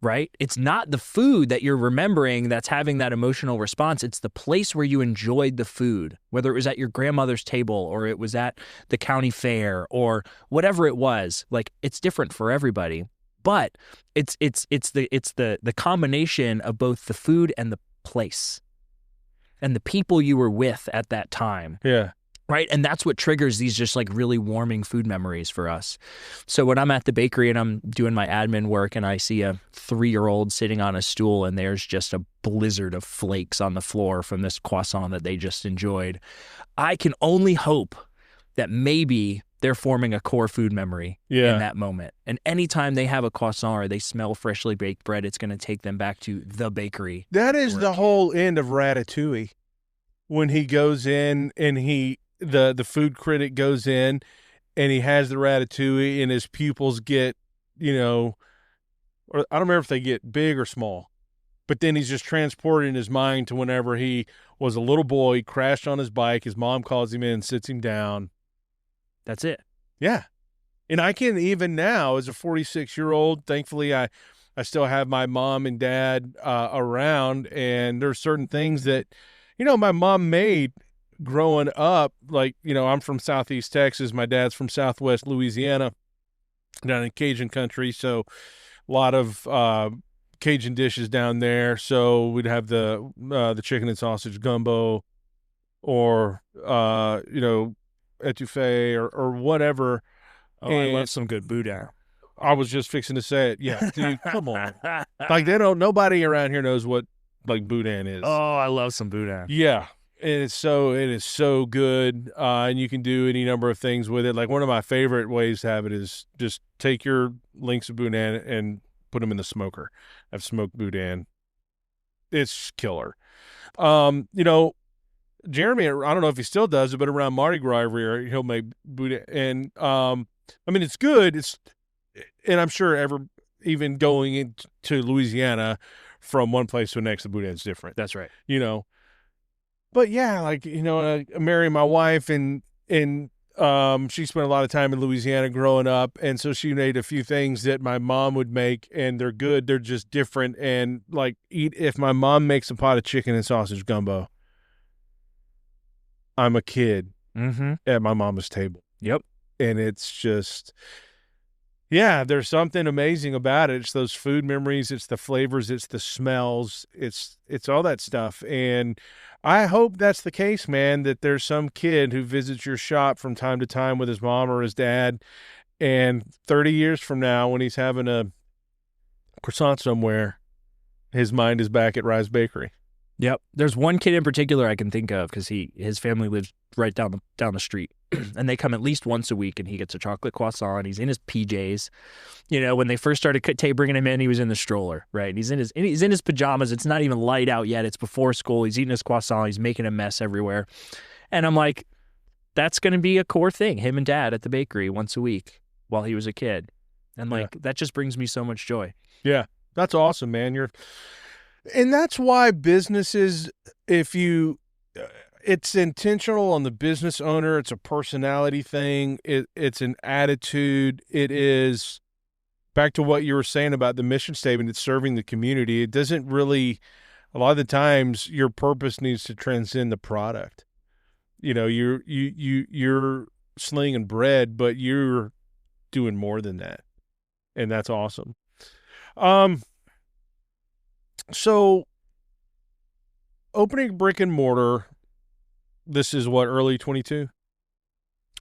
Right? It's not the food that you're remembering that's having that emotional response. It's the place where you enjoyed the food, whether it was at your grandmother's table or it was at the county fair or whatever it was. Like, it's different for everybody, but it's the combination of both the food and the place and the people you were with at that time. Yeah. Right. And that's what triggers these just like really warming food memories for us. So when I'm at the bakery and I'm doing my admin work and I see a 3-year-old sitting on a stool and there's just a blizzard of flakes on the floor from this croissant that they just enjoyed, I can only hope that maybe they're forming a core food memory in that moment. And anytime they have a croissant or they smell freshly baked bread, it's going to take them back to the bakery. That is the whole end of Ratatouille. When he goes in and the food critic goes in and he has the ratatouille and his pupils get, or I don't remember if they get big or small, but then he's just transported in his mind to whenever he was a little boy, crashed on his bike, his mom calls him in and sits him down. That's it. Yeah. And I can even now, as a 46-year-old, thankfully I still have my mom and dad around, and there's certain things that, my mom made growing up. Like, I'm from Southeast Texas. My dad's from Southwest Louisiana, down in Cajun country. So a lot of Cajun dishes down there. So we'd have the chicken and sausage gumbo or, etouffee or whatever. Oh, I love some good boudin. I was just fixing to say it. Yeah, dude, come on. Like, nobody around here knows what, like, boudin is. Oh, I love some boudin. Yeah. And it is so good, and you can do any number of things with it. Like, one of my favorite ways to have it is just take your links of boudin and put them in the smoker. I've smoked boudin. It's killer. Jeremy, I don't know if he still does it, but around Mardi Gras every year, he'll make boudin. And, it's good. And I'm sure even going into Louisiana from one place to the next, the boudin is different. That's right. But yeah, like, I married my wife and she spent a lot of time in Louisiana growing up. And so she made a few things that my mom would make, and they're good. They're just different. And like, if my mom makes a pot of chicken and sausage gumbo, I'm a kid Mm-hmm. at my mama's table. Yep. And it's just, yeah, there's something amazing about it. It's those food memories, it's the flavors, it's the smells, it's all that stuff. And I hope that's the case, man, that there's some kid who visits your shop from time to time with his mom or his dad, and 30 years from now when he's having a croissant somewhere, his mind is back at Rise Bakery. Yep. There's one kid in particular I can think of because his family lives right down the street, and they come at least once a week, and he gets a chocolate croissant. He's in his PJs. You know, when they first started bringing him in, he was in the stroller, right? And he's in his pajamas. It's not even light out yet. It's before school. He's eating his croissant. He's making a mess everywhere, and I'm like, that's going to be a core thing. Him and Dad at the bakery once a week while he was a kid, and that just brings me so much joy. Yeah, that's awesome, man. And that's why businesses, it's intentional on the business owner. It's a personality thing. It's an attitude. It is back to what you were saying about the mission statement. It's serving the community. It doesn't really, a lot of the times your purpose needs to transcend the product. You know, you're slinging bread, but you're doing more than that. And that's awesome. So opening brick and mortar, this is what, early 22? Is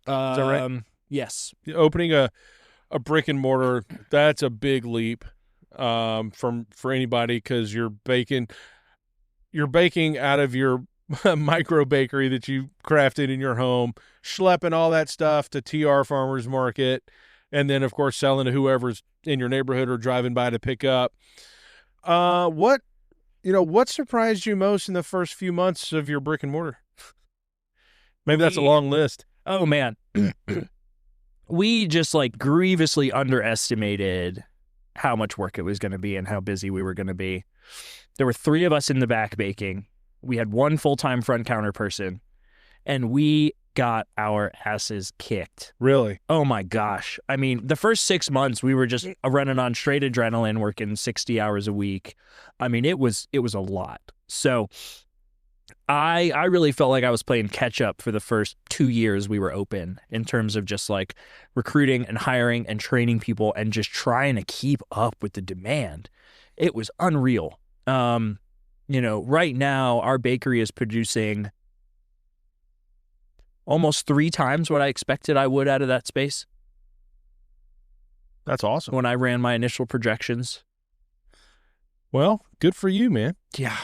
that right? Yes. Opening a brick and mortar, that's a big leap for anybody, because you're baking out of your micro bakery that you crafted in your home, schlepping all that stuff to TR Farmers Market, and then of course selling to whoever's in your neighborhood or driving by to pick up. What surprised you most in the first few months of your brick and mortar? Maybe that's a long list. Oh man. We just grievously underestimated how much work it was going to be and how busy we were going to be. There were 3 of us in the back baking. We had 1 full-time front counter person, and we got our asses kicked. Really? Oh my gosh. I mean, the first 6 months we were just running on straight adrenaline, working 60 hours a week. I mean, it was a lot. So I really felt like I was playing catch up for the first 2 years we were open, in terms of just recruiting and hiring and training people and just trying to keep up with the demand. It was unreal. Right now our bakery is producing almost 3 times what I expected I would out of that space. That's awesome. When I ran my initial projections. Well, good for you, man. Yeah.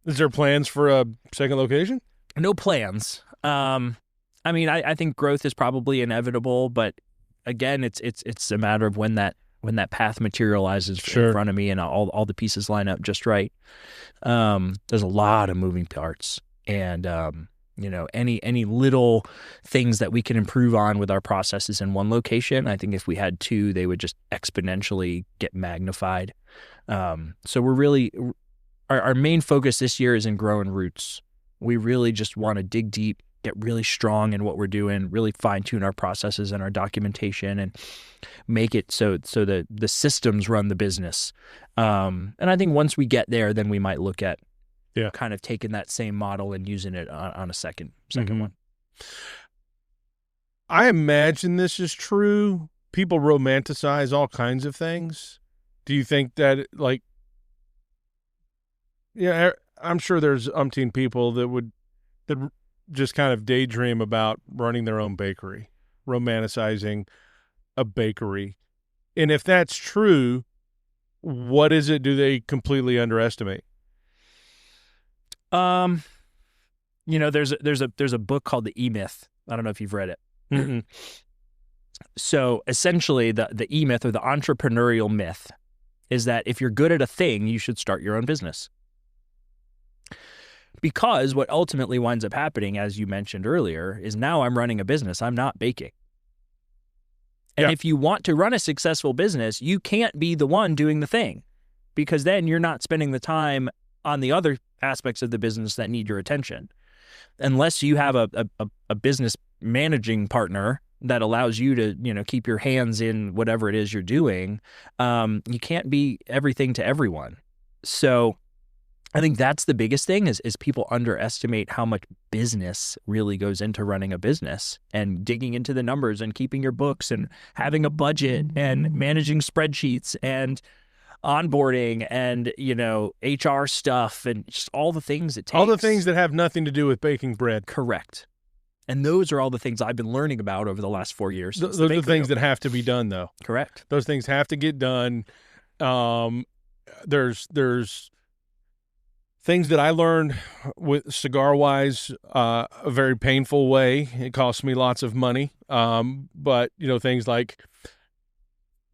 Is there plans for a second location? No plans. I mean, I think growth is probably inevitable, but again, it's a matter of when that path materializes in front of me and all the pieces line up just right. There's a lot of moving parts, and any little things that we can improve on with our processes in one location, I think if we had 2, they would just exponentially get magnified. So we're really, our main focus this year is in growing roots. We really just want to dig deep, get really strong in what we're doing, really fine tune our processes and our documentation, and make it so that the systems run the business. And I think once we get there, then we might look at kind of taking that same model and using it on a second one. I imagine this is true. People romanticize all kinds of things. Do you think that I'm sure there's umpteen people that just kind of daydream about running their own bakery, romanticizing a bakery. And if that's true, what is it do they completely underestimate? There's a book called The E-Myth. I don't know if you've read it. Mm-hmm. So essentially the E-Myth, or the entrepreneurial myth, is that if you're good at a thing, you should start your own business. Because what ultimately winds up happening, as you mentioned earlier, is now I'm running a business. I'm not baking. And if you want to run a successful business, you can't be the one doing the thing, because then you're not spending the time on the other aspects of the business that need your attention. Unless you have a business managing partner that allows you to, keep your hands in whatever it is you're doing, you can't be everything to everyone. So I think that's the biggest thing is people underestimate how much business really goes into running a business and digging into the numbers and keeping your books and having a budget and managing spreadsheets and onboarding and, HR stuff and just all the things it takes. All the things that have nothing to do with baking bread. Correct. And those are all the things I've been learning about over the last 4 years. Those are the things that have to be done, though. Correct. Those things have to get done. There's things that I learned with cigar-wise, a very painful way. It cost me lots of money. But, things like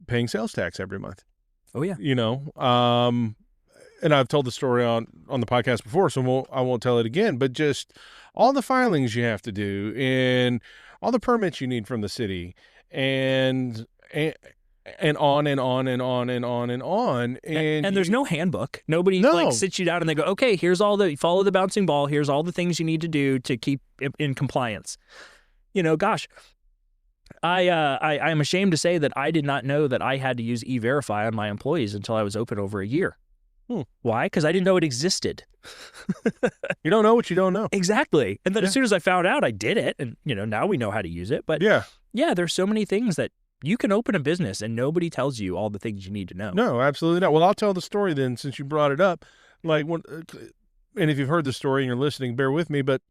paying sales tax every month. Oh, yeah. And I've told the story on the podcast before, so I won't tell it again. But just all the filings you have to do and all the permits you need from the city and on and on and on and on and on. And there's no handbook. Nobody sits you down and they go, okay, here's follow the bouncing ball. Here's all the things you need to do to keep in compliance. Gosh, I'm ashamed to say that I did not know that I had to use E-Verify on my employees until I was open over a year. Why? Because I didn't know it existed. You don't know what you don't know. Exactly. And then as soon as I found out, I did it. And, now we know how to use it. But yeah, there's so many things that you can open a business and nobody tells you all the things you need to know. No, absolutely not. Well, I'll tell the story then since you brought it up. And if you've heard the story and you're listening, bear with me. But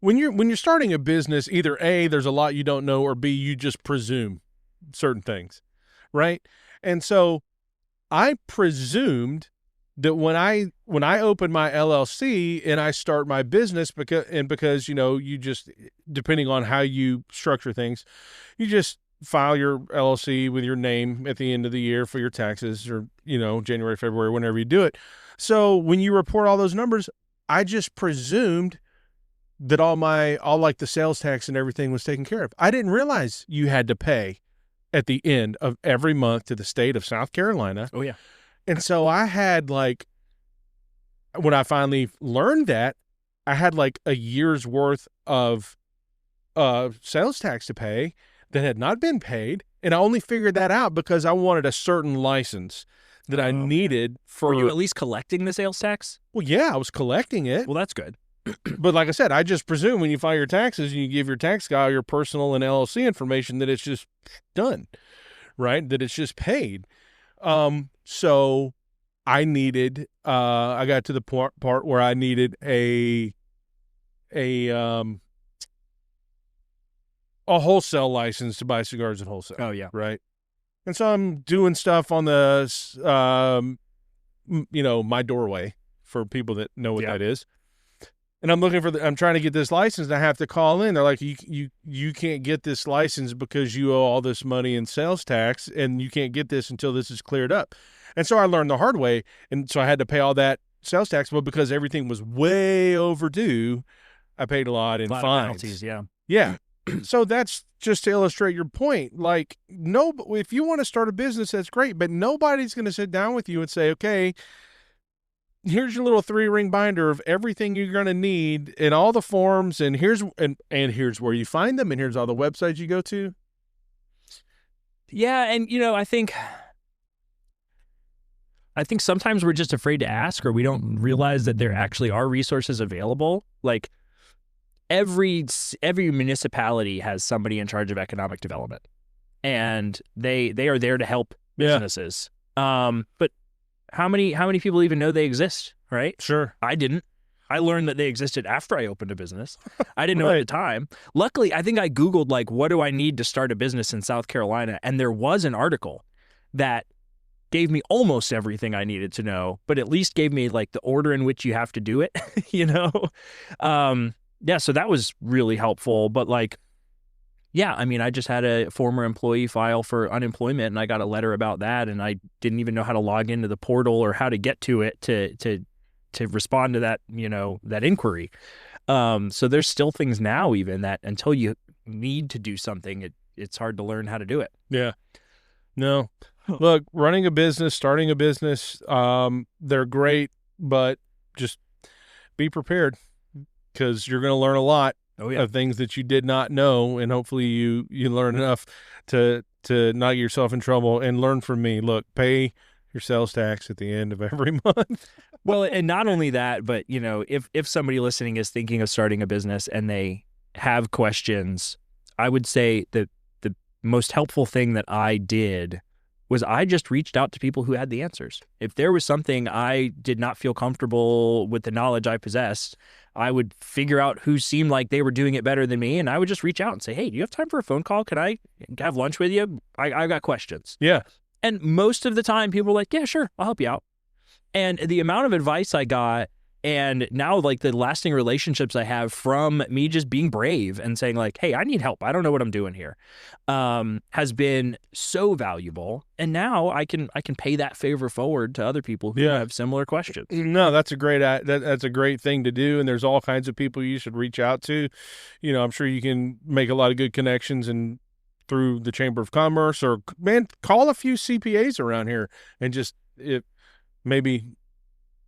when you're starting a business, either A, there's a lot you don't know, or B, you just presume certain things, right? And so I presumed that when I open my LLC and I start my business because you just, depending on how you structure things, you just file your LLC with your name at the end of the year for your taxes, or January, February, whenever you do it. So when you report all those numbers, I just presumed that all the sales tax and everything was taken care of. I didn't realize you had to pay at the end of every month to the state of South Carolina. Oh, yeah. And so I had when I finally learned that, I had a year's worth of sales tax to pay that had not been paid. And I only figured that out because I wanted a certain license that I needed for... Were you at least collecting the sales tax? Well, yeah, I was collecting it. Well, that's good. But like I said, I just presume when you file your taxes and you give your tax guy your personal and LLC information that it's just done, right? That it's just paid. So I needed, I got to the part where I needed a wholesale license to buy cigars at wholesale. Oh, yeah. Right. And so I'm doing stuff on the, my doorway for people that know what that is. And I'm looking I'm trying to get this license, and I have to call in. They're like, you can't get this license because you owe all this money in sales tax, and you can't get this until this is cleared up. And so I learned the hard way, and so I had to pay all that sales tax. But because everything was way overdue, I paid a lot in fines. Penalties, yeah. Yeah. So that's just to illustrate your point. If you want to start a business, that's great, but nobody's going to sit down with you and say, okay, here's your little 3-ring binder of everything you're going to need and all the forms, and here's where you find them, and here's all the websites you go to. Yeah, and I think sometimes we're just afraid to ask, or we don't realize that there actually are resources available. Every municipality has somebody in charge of economic development, and they are there to help businesses. But how many people even know they exist, right? Sure. I didn't. I learned that they existed after I opened a business. I didn't know at the time. Luckily, I think I Googled, what do I need to start a business in South Carolina? And there was an article that gave me almost everything I needed to know, but at least gave me, the order in which you have to do it, Yeah, so that was really helpful. But, yeah, I mean, I just had a former employee file for unemployment, and I got a letter about that, and I didn't even know how to log into the portal or how to get to it to respond to that, that inquiry. So there's still things now even that until you need to do something, it's hard to learn how to do it. Yeah. No. Look, running a business, starting a business, they're great, but just be prepared because you're going to learn a lot. Of things that you did not know, and hopefully you learn enough to not get yourself in trouble and learn from me. Look, pay your sales tax at the end of every month. Well, and not only that, but if somebody listening is thinking of starting a business and they have questions, I would say that the most helpful thing that I did was I just reached out to people who had the answers. If there was something I did not feel comfortable with the knowledge I possessed, I would figure out who seemed like they were doing it better than me, and I would just reach out and say, hey, do you have time for a phone call? Can I have lunch with you? I got questions. Yeah. And most of the time, people were like, yeah, sure, I'll help you out. And the amount of advice I got, and now like the lasting relationships I have from me just being brave and saying like, hey, I need help. I don't know what I'm doing here, has been so valuable. And now I can pay that favor forward to other people who have similar questions. No, that's a great thing to do. And there's all kinds of people you should reach out to. I'm sure you can make a lot of good connections and through the Chamber of Commerce, or call a few CPAs around here and just maybe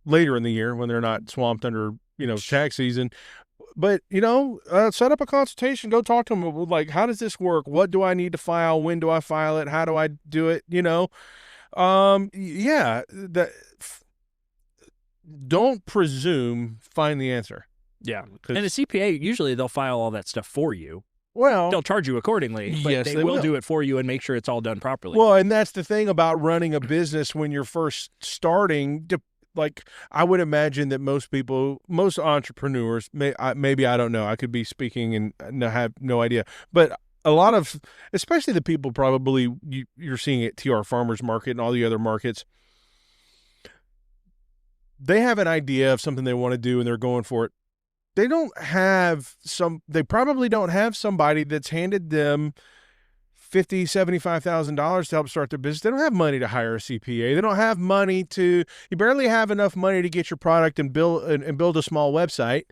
later in the year when they're not swamped under, tax season. But, set up a consultation, go talk to them. Like, how does this work? What do I need to file? When do I file it? How do I do it? Don't presume, find the answer. Yeah. And a CPA, usually they'll file all that stuff for you. Well, they'll charge you accordingly, but yes, they will do it for you and make sure it's all done properly. Well, and that's the thing about running a business when you're first starting. Like, I would imagine that most entrepreneurs, maybe I don't know, I could be speaking and have no idea, but a lot of, especially the people probably you're seeing at TR Farmers Market and all the other markets, they have an idea of something they want to do and they're going for it. They probably don't have somebody that's handed them $50,000, $75,000 to help start their business. They don't have money to hire a CPA. They don't have money you barely have enough money to get your product and build a small website.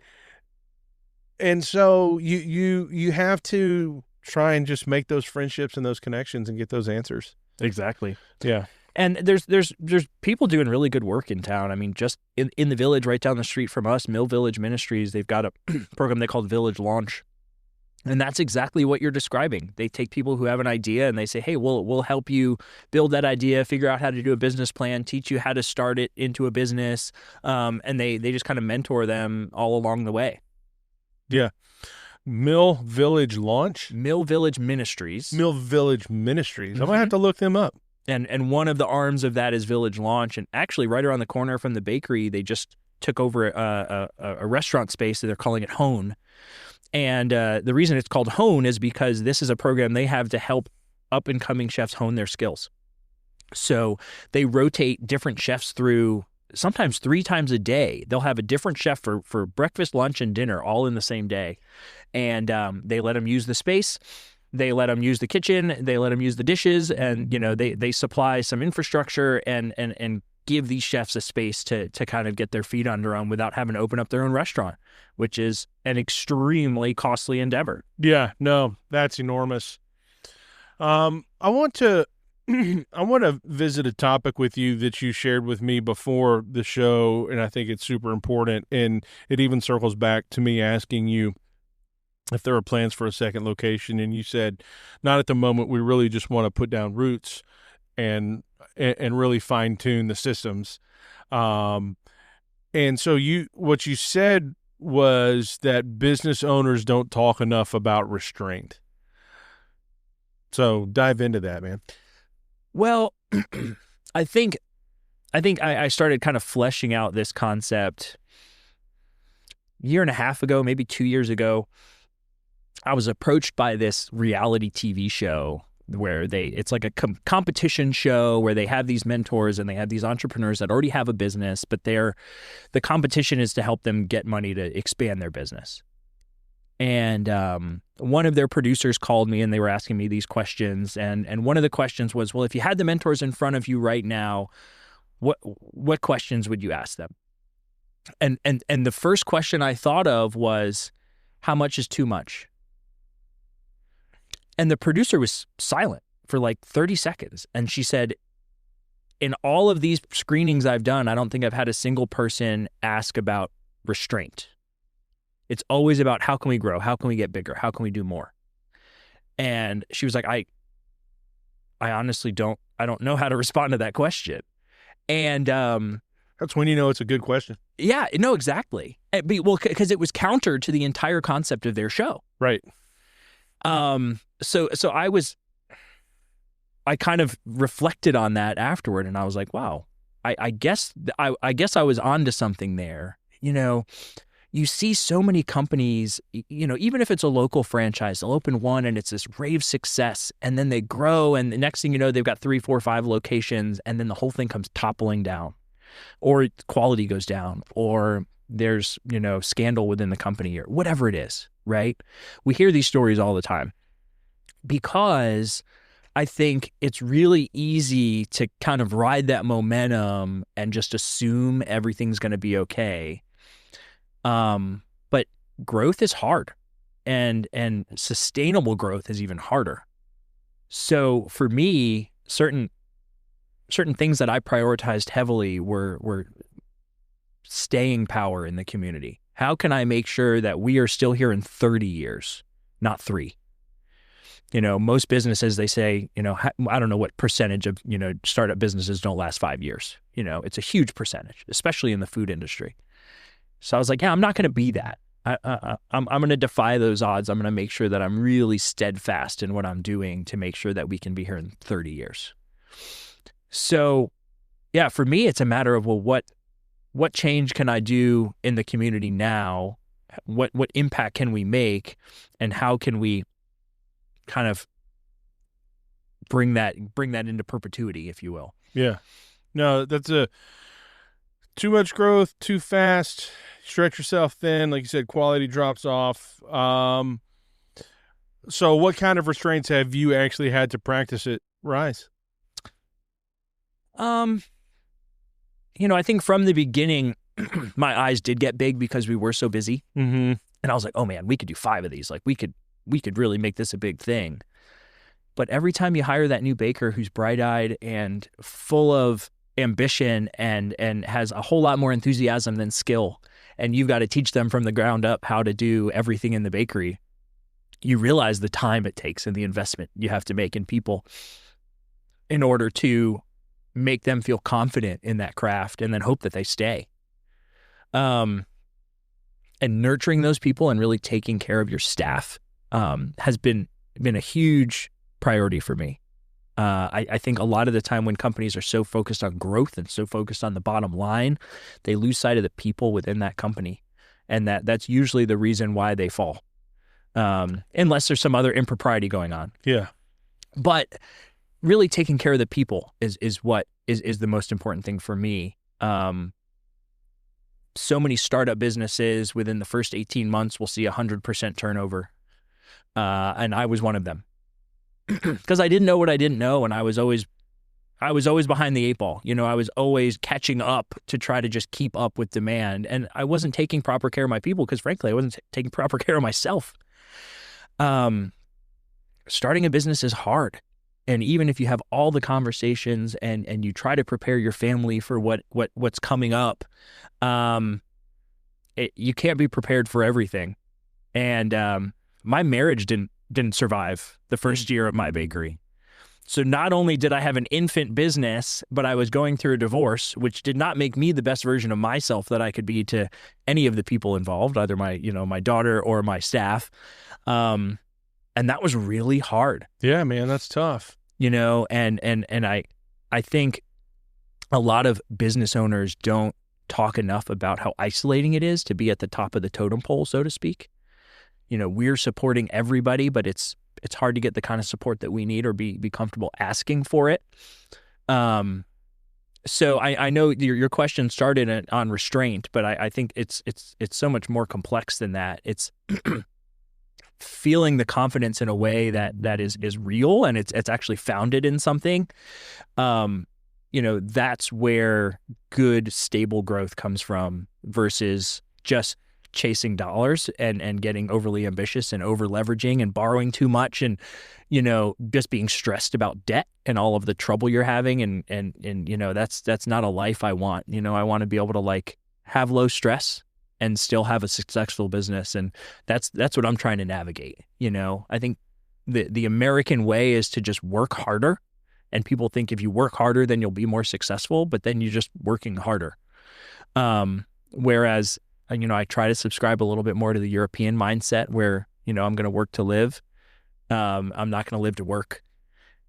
And so you have to try and just make those friendships and those connections and get those answers. Exactly. Yeah. And there's people doing really good work in town. I mean, just in the village right down the street from us, Mill Village Ministries, they've got a program they call Village Launch. And that's exactly what you're describing. They take people who have an idea and they say, hey, we'll help you build that idea, figure out how to do a business plan, teach you how to start it into a business. And they just kind of mentor them all along the way. Yeah. Mill Village Launch? Mill Village Ministries. Mill Village Ministries. I'm going to have to look them up. And one of the arms of that is Village Launch. And actually, right around the corner from the bakery, they just took over a restaurant space that they're calling it Hone. And the reason it's called Hone is because this is a program they have to help up-and-coming chefs hone their skills. So they rotate different chefs through sometimes 3 times a day. They'll have a different chef for breakfast, lunch, and dinner all in the same day. And they let them use the space. They let them use the kitchen. They let them use the dishes. And, they supply some infrastructure and give these chefs a space to kind of get their feet under them without having to open up their own restaurant, which is an extremely costly endeavor. Yeah, no, that's enormous. I want to visit a topic with you that you shared with me before the show, and I think it's super important, and it even circles back to me asking you if there are plans for a second location, and you said, not at the moment, we really just want to put down roots and really fine tune the systems. And so what you said was that business owners don't talk enough about restraint. So dive into that, man. Well, I think I started kind of fleshing out this concept a year and a half ago, maybe 2 years ago. I was approached by this reality TV show where it's like a competition show where they have these mentors and they have these entrepreneurs that already have a business, but the competition is to help them get money to expand their business. And one of their producers called me and they were asking me these questions. And one of the questions was, well, if you had the mentors in front of you right now, what questions would you ask them? And the first question I thought of was, how much is too much? And the producer was silent for like 30 seconds. And she said, in all of these screenings I've done, I don't think I've had a single person ask about restraint. It's always about how can we grow? How can we get bigger? How can we do more? And she was like, I honestly don't know how to respond to that question. And That's when you know it's a good question. yeah, no, exactly. Well, because it was counter to the entire concept of their show. Right. So I kind of reflected on that afterward, and I was like, wow, I guess I was onto something there. You see so many companies, even if it's a local franchise, they'll open one and it's this rave success, and then they grow, and the next thing you know, they've got 3, 4, 5 locations, and then the whole thing comes toppling down, or quality goes down, or there's, scandal within the company, or whatever it is, right? We hear these stories all the time because I think it's really easy to kind of ride that momentum and just assume everything's going to be okay. But growth is hard, and sustainable growth is even harder. So for me, certain things that I prioritized heavily were staying power in the community. How can I make sure that we are still here in 30 years, not 3? Most businesses, they say, I don't know what percentage of, startup businesses don't last 5 years. It's a huge percentage, especially in the food industry. So I was like, yeah, I'm not going to be that. I'm going to defy those odds. I'm going to make sure that I'm really steadfast in what I'm doing to make sure that we can be here in 30 years. So, yeah, for me, it's a matter of, well, what change can I do in the community now? What impact can we make, and how can we kind of bring that into perpetuity, if you will? Yeah. No, that's too much growth, too fast. Stretch yourself thin, like you said, quality drops off. So what kind of restraints have you actually had to practice at Rise? I think from the beginning, my eyes did get big because we were so busy. Mm-hmm. And I was like, oh man, we could do 5 of these. Like we could really make this a big thing. But every time you hire that new baker who's bright-eyed and full of ambition and has a whole lot more enthusiasm than skill, and you've got to teach them from the ground up how to do everything in the bakery, you realize the time it takes and the investment you have to make in people in order to make them feel confident in that craft, and then hope that they stay. And nurturing those people and really taking care of your staff has been a huge priority for me. I think a lot of the time when companies are so focused on growth and so focused on the bottom line, they lose sight of the people within that company, and that's usually the reason why they fall, unless there's some other impropriety going on. Yeah. But really taking care of the people is what is the most important thing for me. So many startup businesses within the first 18 months will see 100% turnover. And I was one of them because I didn't know what I didn't know. And I was always behind the 8 ball. I was always catching up to try to just keep up with demand. And I wasn't taking proper care of my people because frankly, I wasn't taking proper care of myself. Starting a business is hard. And even if you have all the conversations and you try to prepare your family for what's coming up, you can't be prepared for everything. And my marriage didn't survive the first year of my bakery. So not only did I have an infant business, but I was going through a divorce, which did not make me the best version of myself that I could be to any of the people involved, either my daughter or my staff. And that was really hard. Yeah, man, that's tough. And I think a lot of business owners don't talk enough about how isolating it is to be at the top of the totem pole, so to speak. We're supporting everybody, but it's hard to get the kind of support that we need or be comfortable asking for it. So I know your question started on restraint, but I think it's so much more complex than that. It's feeling the confidence in a way that is real and it's actually founded in something. That's where good, stable growth comes from versus just chasing dollars and getting overly ambitious and over leveraging and borrowing too much and, just being stressed about debt and all of the trouble you're having. And that's not a life I want. I want to be able to have low stress and still have a successful business. And that's what I'm trying to navigate. I think the American way is to just work harder And people think if you work harder, then you'll be more successful, but then you're just working harder. Whereas, I try to subscribe a little bit more to the European mindset where, I'm going to work to live. I'm not going to live to work.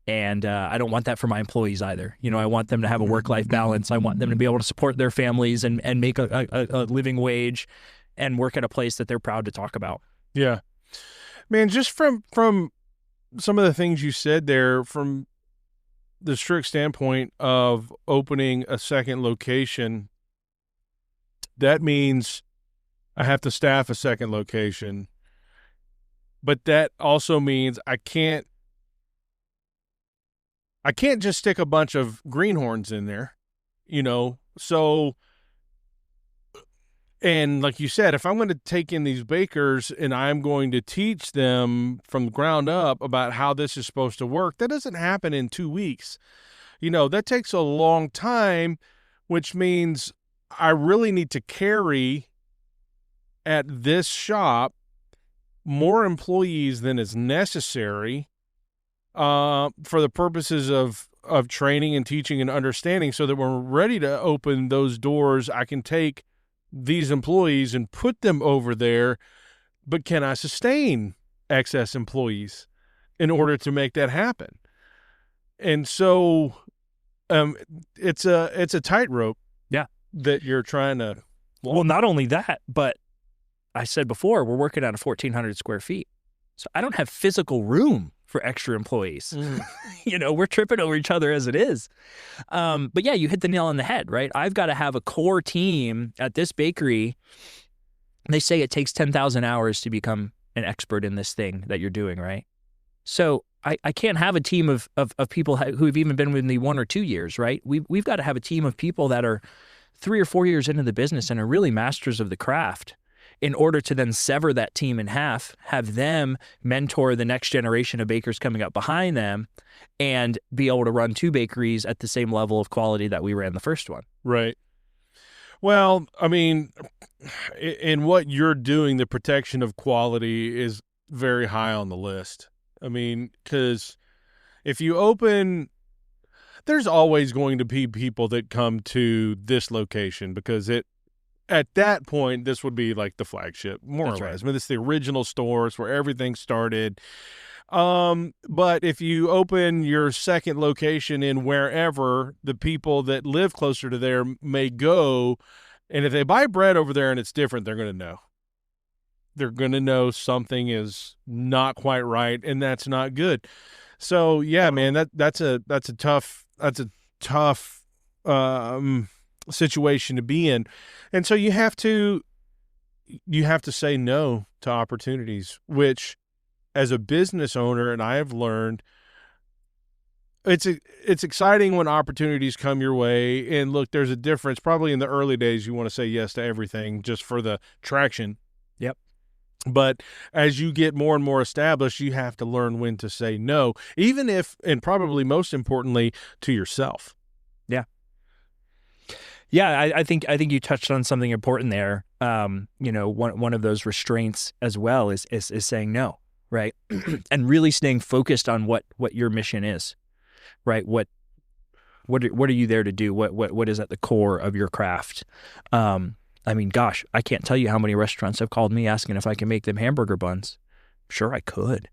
And I don't want that for my employees either. I want them to have a work-life balance. I want them to be able to support their families and make a living wage and work at a place that they're proud to talk about. Yeah. Man, just from some of the things you said there, from the strict standpoint of opening a second location, that means I have to staff a second location. But that also means I can't just stick a bunch of greenhorns in there, So, and like you said, if I'm going to take in these bakers and I'm going to teach them from the ground up about how this is supposed to work, that doesn't happen in 2 weeks. That takes a long time, which means I really need to carry at this shop more employees than is necessary for the purposes of training and teaching and understanding, so that when we're ready to open those doors, I can take these employees and put them over there. But can I sustain excess employees in order to make that happen? And so it's a tightrope. Yeah. That you're trying to walk. Well, not only that, but I said before, we're working out of 1,400 square feet. So I don't have physical room for extra employees. We're tripping over each other as it is. But yeah, you hit the nail on the head, right? I've got to have a core team at this bakery. They say it takes 10,000 hours to become an expert in this thing that you're doing, right? So I can't have a team of people who have even been with me 1 or 2 years, right? We've got to have a team of people that are 3 or 4 years into the business and are really masters of the craft, in order to then sever that team in half, have them mentor the next generation of bakers coming up behind them, and be able to run 2 bakeries at the same level of quality that we ran the first one. Right. Well, I mean, in what you're doing, the protection of quality is very high on the list. I mean, because if you open, there's always going to be people that come to this location because at that point, this would be like the flagship, more or less. I mean, it's the original store. It's where everything started. But if you open your second location in wherever, the people that live closer to there may go, and if they buy bread over there and it's different, they're going to know. They're going to know something is not quite right, and that's not good. So yeah, man, that's a tough situation to be in. And so you have to say no to opportunities, which as a business owner, and I have learned, it's exciting when opportunities come your way. And look, there's a difference. Probably in the early days, you want to say yes to everything just for the traction. Yep. But as you get more and more established, you have to learn when to say no, even if, and probably most importantly, to yourself. Yeah. Yeah, I think you touched on something important there. One of those restraints as well is saying no, right? And really staying focused on what your mission is, right? What are you there to do? What is at the core of your craft? I mean, gosh, I can't tell you how many restaurants have called me asking if I can make them hamburger buns. Sure, I could,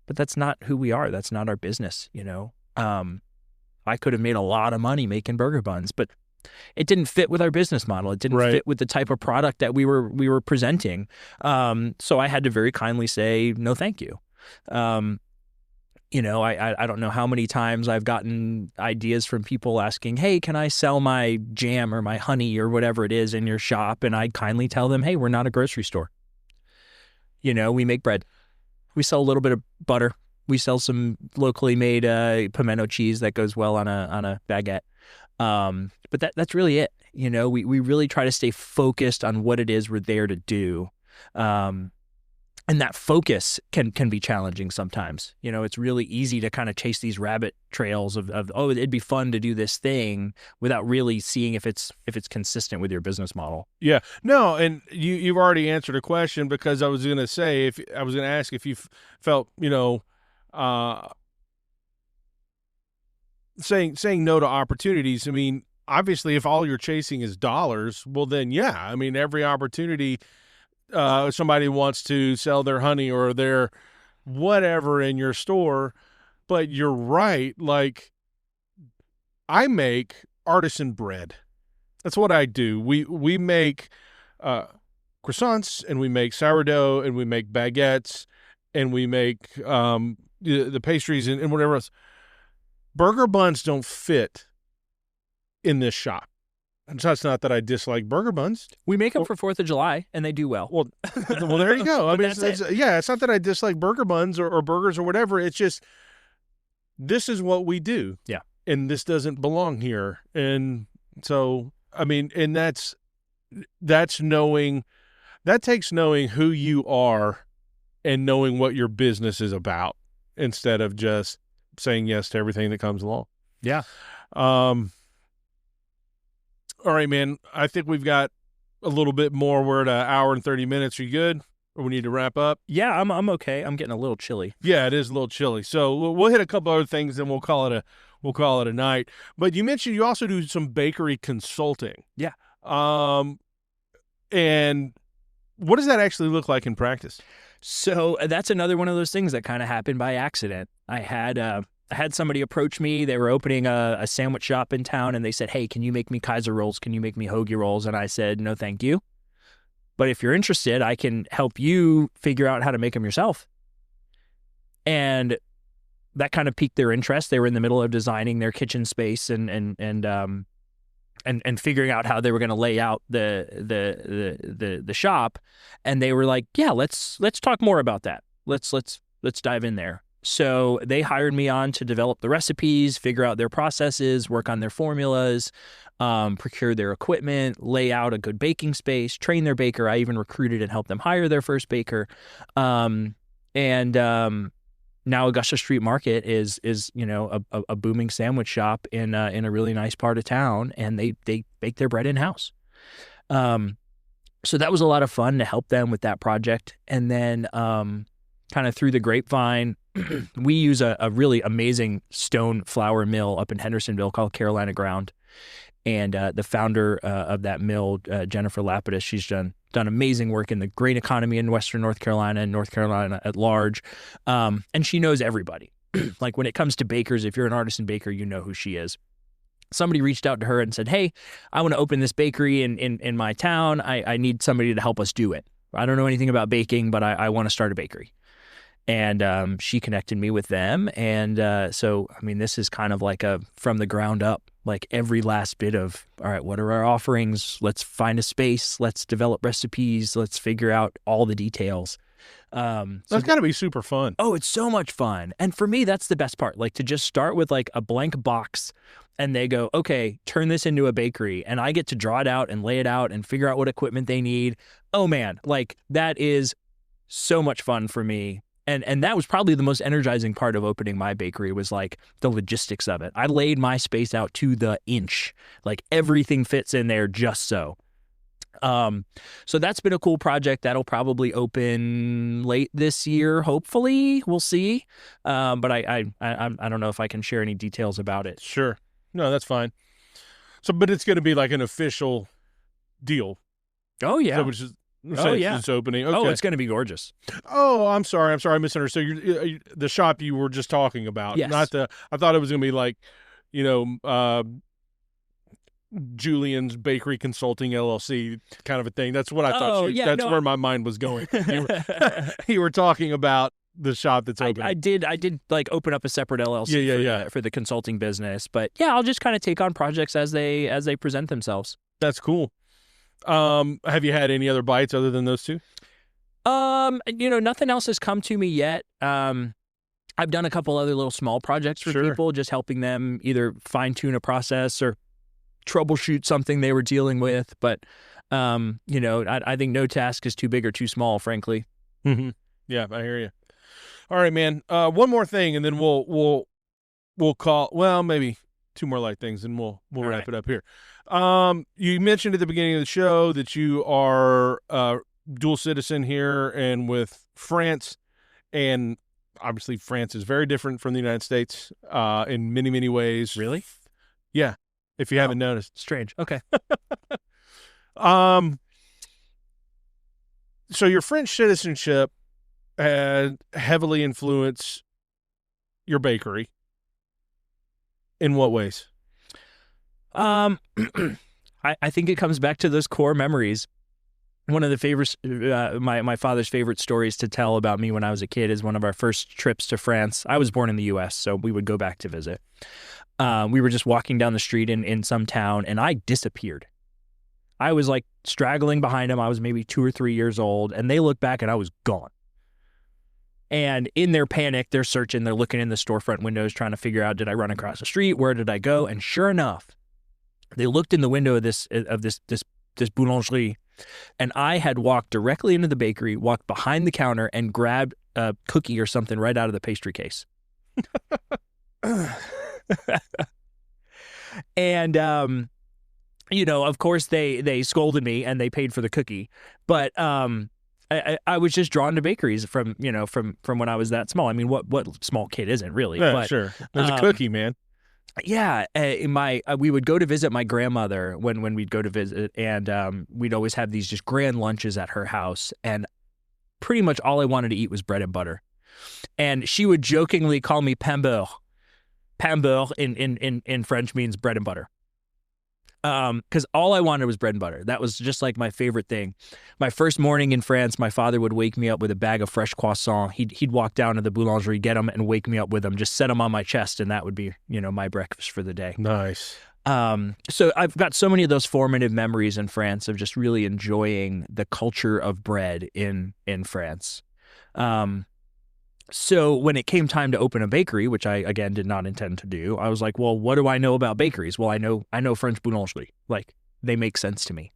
but that's not who we are. That's not our business. I could have made a lot of money making burger buns, but it didn't fit with our business model. It didn't fit with the type of product that we were presenting. So I had to very kindly say, no, thank you. I don't know how many times I've gotten ideas from people asking, hey, can I sell my jam or my honey or whatever it is in your shop? And I kindly tell them, hey, we're not a grocery store. We make bread. We sell a little bit of butter. We sell some locally made pimento cheese that goes well on a baguette. But that's really it. We really try to stay focused on what it is we're there to do. And that focus can be challenging sometimes. It's really easy to kind of chase these rabbit trails of oh, it'd be fun to do this thing without really seeing if it's consistent with your business model. Yeah. No, and you've already answered a question, because I was going to say, if I was going to ask if you felt, saying no to opportunities. I mean, obviously, if all you're chasing is dollars, well, then yeah. I mean, every opportunity, somebody wants to sell their honey or their whatever in your store. But you're right. Like, I make artisan bread. That's what I do. We make uh, croissants, and we make sourdough, and we make baguettes, and we make the pastries, and whatever else. Burger buns don't fit in this shop. And so it's not that I dislike burger buns. We make them for 4th of July, and they do well. Well, well, there you go. I mean, That's it's not that I dislike burger buns or burgers or whatever. It's just, this is what we do. Yeah. And this doesn't belong here. And so, I mean, and that's knowing, that takes knowing who you are and knowing what your business is about instead of just saying yes to everything that comes along. Yeah. All right, man. I think we've got a little bit more. We're at 1 hour and 30 minutes. Are you good? Or we need to wrap up? Yeah, I'm okay. I'm getting a little chilly. Yeah, it is a little chilly. So we'll hit a couple other things, then we'll call it a night. But you mentioned you also do some bakery consulting. Yeah. And what does that actually look like in practice? So that's another one of those things that kind of happened by accident. I had somebody approach me. They were opening a sandwich shop in town, and they said, "Hey, can you make me Kaiser rolls? Can you make me hoagie rolls?" And I said, "No, thank you. But if you're interested, I can help you figure out how to make them yourself." And that kind of piqued their interest. They were in the middle of designing their kitchen space and figuring out how they were going to lay out the shop. And they were like, "Yeah, let's talk more about that. Let's dive in there." So they hired me on to develop the recipes, figure out their processes, work on their formulas, procure their equipment, lay out a good baking space, train their baker. I even recruited and helped them hire their first baker. Now Augusta Street Market is a booming sandwich shop in a really nice part of town, and they bake their bread in house. So that was a lot of fun to help them with that project. And then kind of through the grapevine, we use a really amazing stone flour mill up in Hendersonville called Carolina Ground. And the founder of that mill, Jennifer Lapidus, she's done amazing work in the grain economy in Western North Carolina and North Carolina at large. And she knows everybody. Like when it comes to bakers, if you're an artisan baker, you know who she is. Somebody reached out to her and said, "Hey, I want to open this bakery in my town. I need somebody to help us do it. I don't know anything about baking, but I want to start a bakery." And she connected me with them. And so, I mean, this is kind of like a from the ground up, like every last bit of, all right, what are our offerings? Let's find a space. Let's develop recipes. Let's figure out all the details. That's got to be super fun. Oh, it's so much fun. And for me, that's the best part. Like to just start with like a blank box and they go, "Okay, turn this into a bakery." And I get to draw it out and lay it out and figure out what equipment they need. Oh man, like that is so much fun for me. And that was probably the most energizing part of opening my bakery was like the logistics of it. I laid my space out to the inch. Like everything fits in there just so. So that's been a cool project. That'll probably open late this year, hopefully. We'll see. But I don't know if I can share any details about it. Sure. No, that's fine. So, but it's going to be like an official deal. Oh, yeah. Which is, it's opening. Okay. Oh, it's going to be gorgeous. Oh, I'm sorry. I misunderstood. The shop you were just talking about. Yes. I thought it was going to be like, Julian's Bakery Consulting LLC kind of a thing. That's what I thought. That's where my mind was going. You were talking about the shop that's open. I did like open up a separate LLC for the consulting business. But yeah, I'll just kind of take on projects as they present themselves. That's cool. Have you had any other bites other than those two? Nothing else has come to me yet. I've done a couple other little small projects for people, just helping them either fine tune a process or troubleshoot something they were dealing with. But, I think no task is too big or too small, frankly. Mm-hmm. Yeah, I hear you. All right, man. One more thing, and then we'll call. Well, maybe two more light things, and we'll wrap it up here. You mentioned at the beginning of the show that you are dual citizen here and with France, and obviously France is very different from the United States in many, many ways. Really? Yeah, if you Oh, haven't noticed. strange. Okay. Um, so your French citizenship had heavily influenced your bakery. In what ways? Um, I think it comes back to those core memories. One of the favorites, my father's favorite stories to tell about me when I was a kid is one of our first trips to France. I was born in the U.S., so we would go back to visit. We were just walking down the street in some town, and I disappeared. I was like straggling behind them. I was maybe 2 or 3 years old, and they looked back, and I was gone. And in their panic, they're searching, they're looking in the storefront windows, trying to figure out, did I run across the street? Where did I go? And sure enough, they looked in the window of this boulangerie, and I had walked directly into the bakery, walked behind the counter, and grabbed a cookie or something right out of the pastry case. And of course they scolded me and they paid for the cookie, but I was just drawn to bakeries from when I was that small. I mean, what small kid isn't really? Yeah, but sure. There's a cookie, man. Yeah, we would go to visit my grandmother when we'd go to visit, and we'd always have these just grand lunches at her house, and pretty much all I wanted to eat was bread and butter. And she would jokingly call me pain beurre. Pain beurre in French means bread and butter. Because all I wanted was bread and butter. That was just like my favorite thing. My first morning in France, my father would wake me up with a bag of fresh croissants. He'd walk down to the boulangerie, get them, and wake me up with them. Just set them on my chest, and that would be, my breakfast for the day. Nice. So I've got so many of those formative memories in France of just really enjoying the culture of bread in France. So when it came time to open a bakery, which I, again, did not intend to do, I was like, well, what do I know about bakeries? Well, I know French boulangerie. Like, they make sense to me.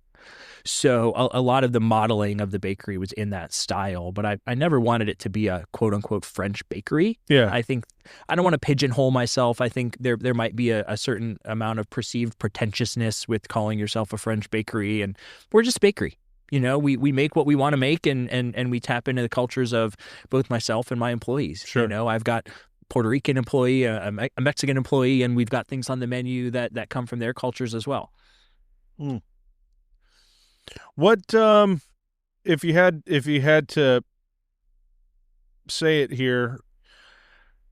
So a lot of the modeling of the bakery was in that style, but I never wanted it to be a quote unquote French bakery. Yeah. I think I don't want to pigeonhole myself. I think there might be a certain amount of perceived pretentiousness with calling yourself a French bakery, and we're just a bakery. We make what we want to make, and we tap into the cultures of both myself and my employees. Sure. I've got Puerto Rican employee, a Mexican employee, and we've got things on the menu that come from their cultures as well. Mm. What if you had to say it here,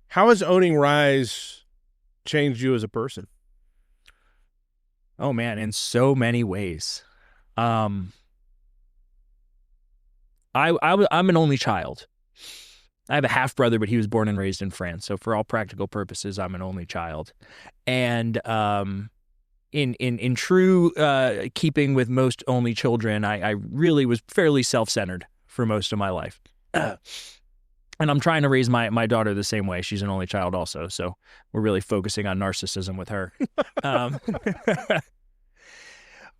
how has owning Rise changed you as a person? Oh man, in so many ways. I'm an only child. I have a half brother, but he was born and raised in France. So for all practical purposes, I'm an only child. And in true keeping with most only children, I really was fairly self-centered for most of my life. And I'm trying to raise my daughter the same way. She's an only child also. So we're really focusing on narcissism with her.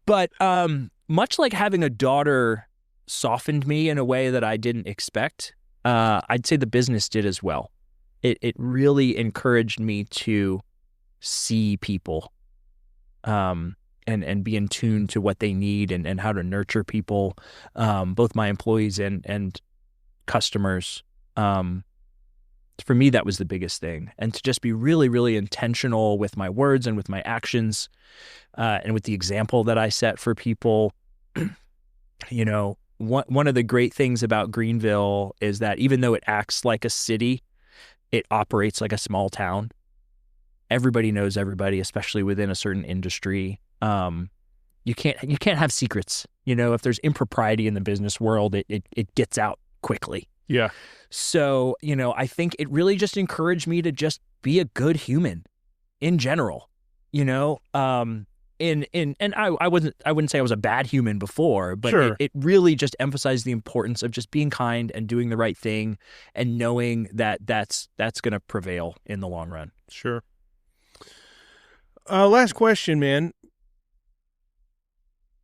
But much like having a daughter softened me in a way that I didn't expect, I'd say the business did as well. It really encouraged me to see people and be in tune to what they need and how to nurture people, both my employees and customers. For me, that was the biggest thing. And to just be really, really intentional with my words and with my actions, and with the example that I set for people. One of the great things about Greenville is that even though it acts like a city, it operates like a small town. Everybody knows everybody, especially within a certain industry. You can't have secrets. If there's impropriety in the business world, it gets out quickly. Yeah. So, I think it really just encouraged me to just be a good human in general, and I wouldn't say I was a bad human before, but sure. it really just emphasized the importance of just being kind and doing the right thing and knowing that that's going to prevail in the long run. Sure. Last question, man.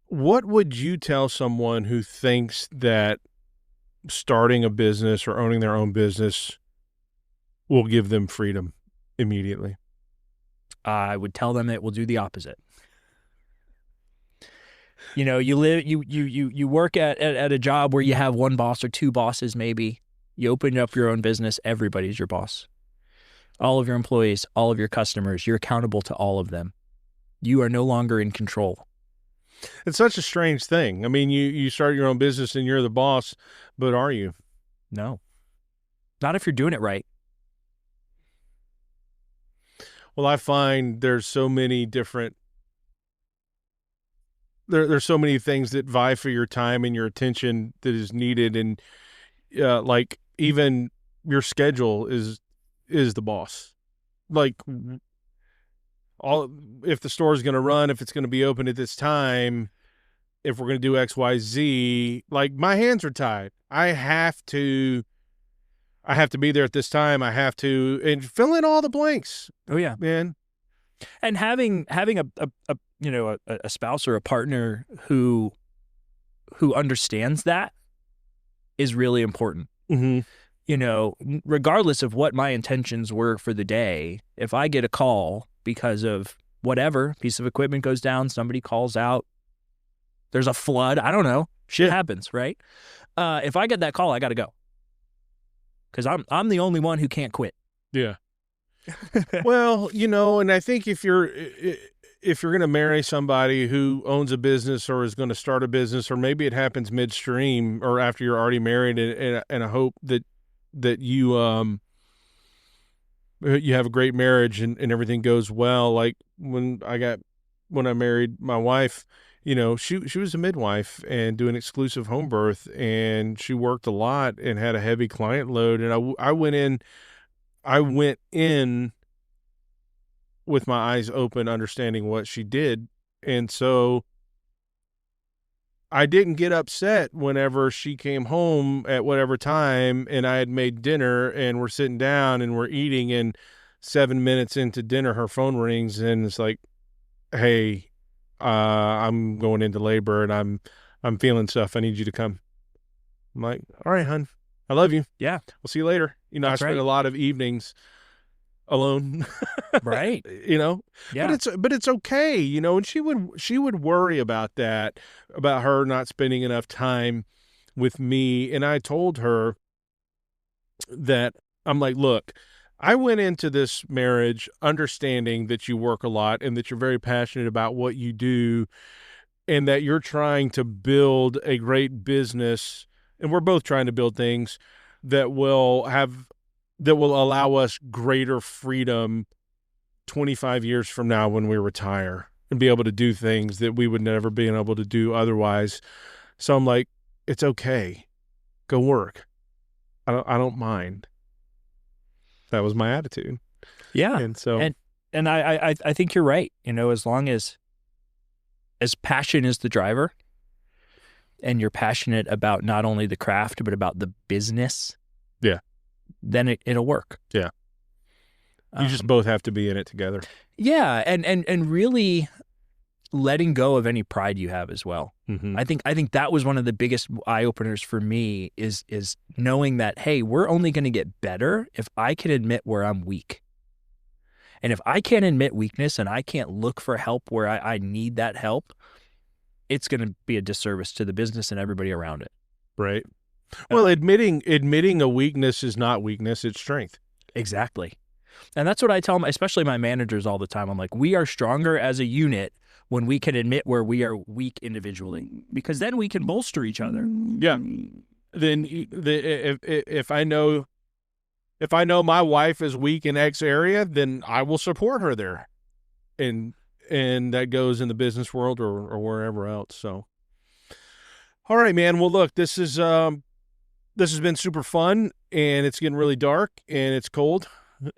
What would you tell someone who thinks that starting a business or owning their own business will give them freedom immediately? I would tell them it will do the opposite. You work at a job where you have one boss or two bosses maybe, You open up your own business, everybody's your boss. All of your employees, all of your customers, you're accountable to all of them. You are no longer in control. It's such a strange thing. I mean, you start your own business and you're the boss, but are you? No, not if you're doing it right. Well, I find there's so many different there's so many things that vie for your time and your attention that is needed, and like even your schedule is the boss. Like all if the store is going to run, if it's going to be open at this time, if we're going to do XYZ, like my hands are tied. I have to be there at this time. I have to and fill in all the blanks, Oh yeah, man. and having a you know a spouse or a partner who understands that is really important. Mm-hmm. You know, regardless of what my intentions were for the day, if I get a call because of whatever piece of equipment goes down, somebody calls out, there's a flood, I don't know, shit happens, right? If I get that call, I got to go because I'm the only one who can't quit. Yeah. Well, and I think if you're going to marry somebody who owns a business or is going to start a business, or maybe it happens midstream or after you're already married, and I hope that you you have a great marriage and everything goes well. Like when I married my wife, she was a midwife and doing exclusive home birth, and she worked a lot and had a heavy client load. And I went in with my eyes open, understanding what she did. And so I didn't get upset whenever she came home at whatever time and I had made dinner and we're sitting down and we're eating, and 7 minutes into dinner, her phone rings and it's like, "Hey, I'm going into labor and I'm feeling stuff. I need you to come." I'm like, "All right, hun, I love you. Yeah, We'll see you later." I that's spent right. a lot of evenings alone, Right. Yeah. but it's okay. And she would worry about that, about her not spending enough time with me. And I told her that I'm like, "Look, I went into this marriage understanding that you work a lot and that you're very passionate about what you do and that you're trying to build a great business, and we're both trying to build things that will allow us greater freedom 25 years from now when we retire and be able to do things that we would never be able to do otherwise." So I'm like, "It's okay. Go work. I don't mind." That was my attitude. Yeah. And so, And I think you're right. As long as passion is the driver and you're passionate about not only the craft, but about the business. Yeah. Then it'll work. Yeah. You just both have to be in it together. Yeah. And really letting go of any pride you have as well. Mm-hmm. I think that was one of the biggest eye openers for me is knowing that, hey, we're only going to get better if I can admit where I'm weak. And if I can't admit weakness and I can't look for help where I need that help, it's going to be a disservice to the business and everybody around it. Right. Well, admitting a weakness is not weakness, it's strength. Exactly. And that's what I tell them, especially my managers all the time. I'm like, we are stronger as a unit when we can admit where we are weak individually, because then we can bolster each other. Yeah. Then if I know my wife is weak in X area, then I will support her there. And that goes in the business world or wherever else. So, all right, man. Well, look, this has been super fun, and it's getting really dark and it's cold.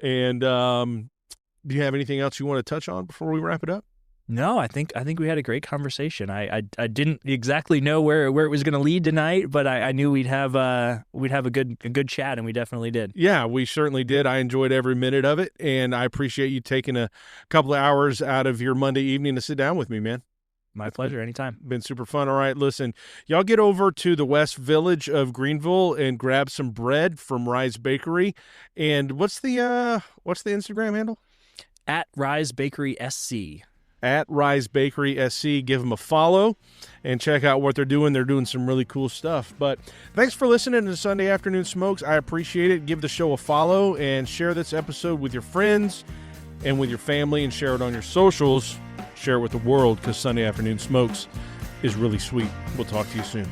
And do you have anything else you want to touch on before we wrap it up? No, I think we had a great conversation. I didn't exactly know where it was going to lead tonight, but I knew we'd have a good chat, and we definitely did. Yeah, we certainly did. I enjoyed every minute of it, and I appreciate you taking a couple of hours out of your Monday evening to sit down with me, man. My pleasure. Anytime. Been super fun. All right, listen, y'all get over to the West Village of Greenville and grab some bread from Rise Bakery. And what's the Instagram handle? At Rise Bakery SC. at Rise Bakery SC. Give them a follow and check out what they're doing. They're doing some really cool stuff. But thanks for listening to Sunday Afternoon Smokes. I appreciate it. Give the show a follow and share this episode with your friends and with your family, and share it on your socials. Share it with the world, because Sunday Afternoon Smokes is really sweet. We'll talk to you soon.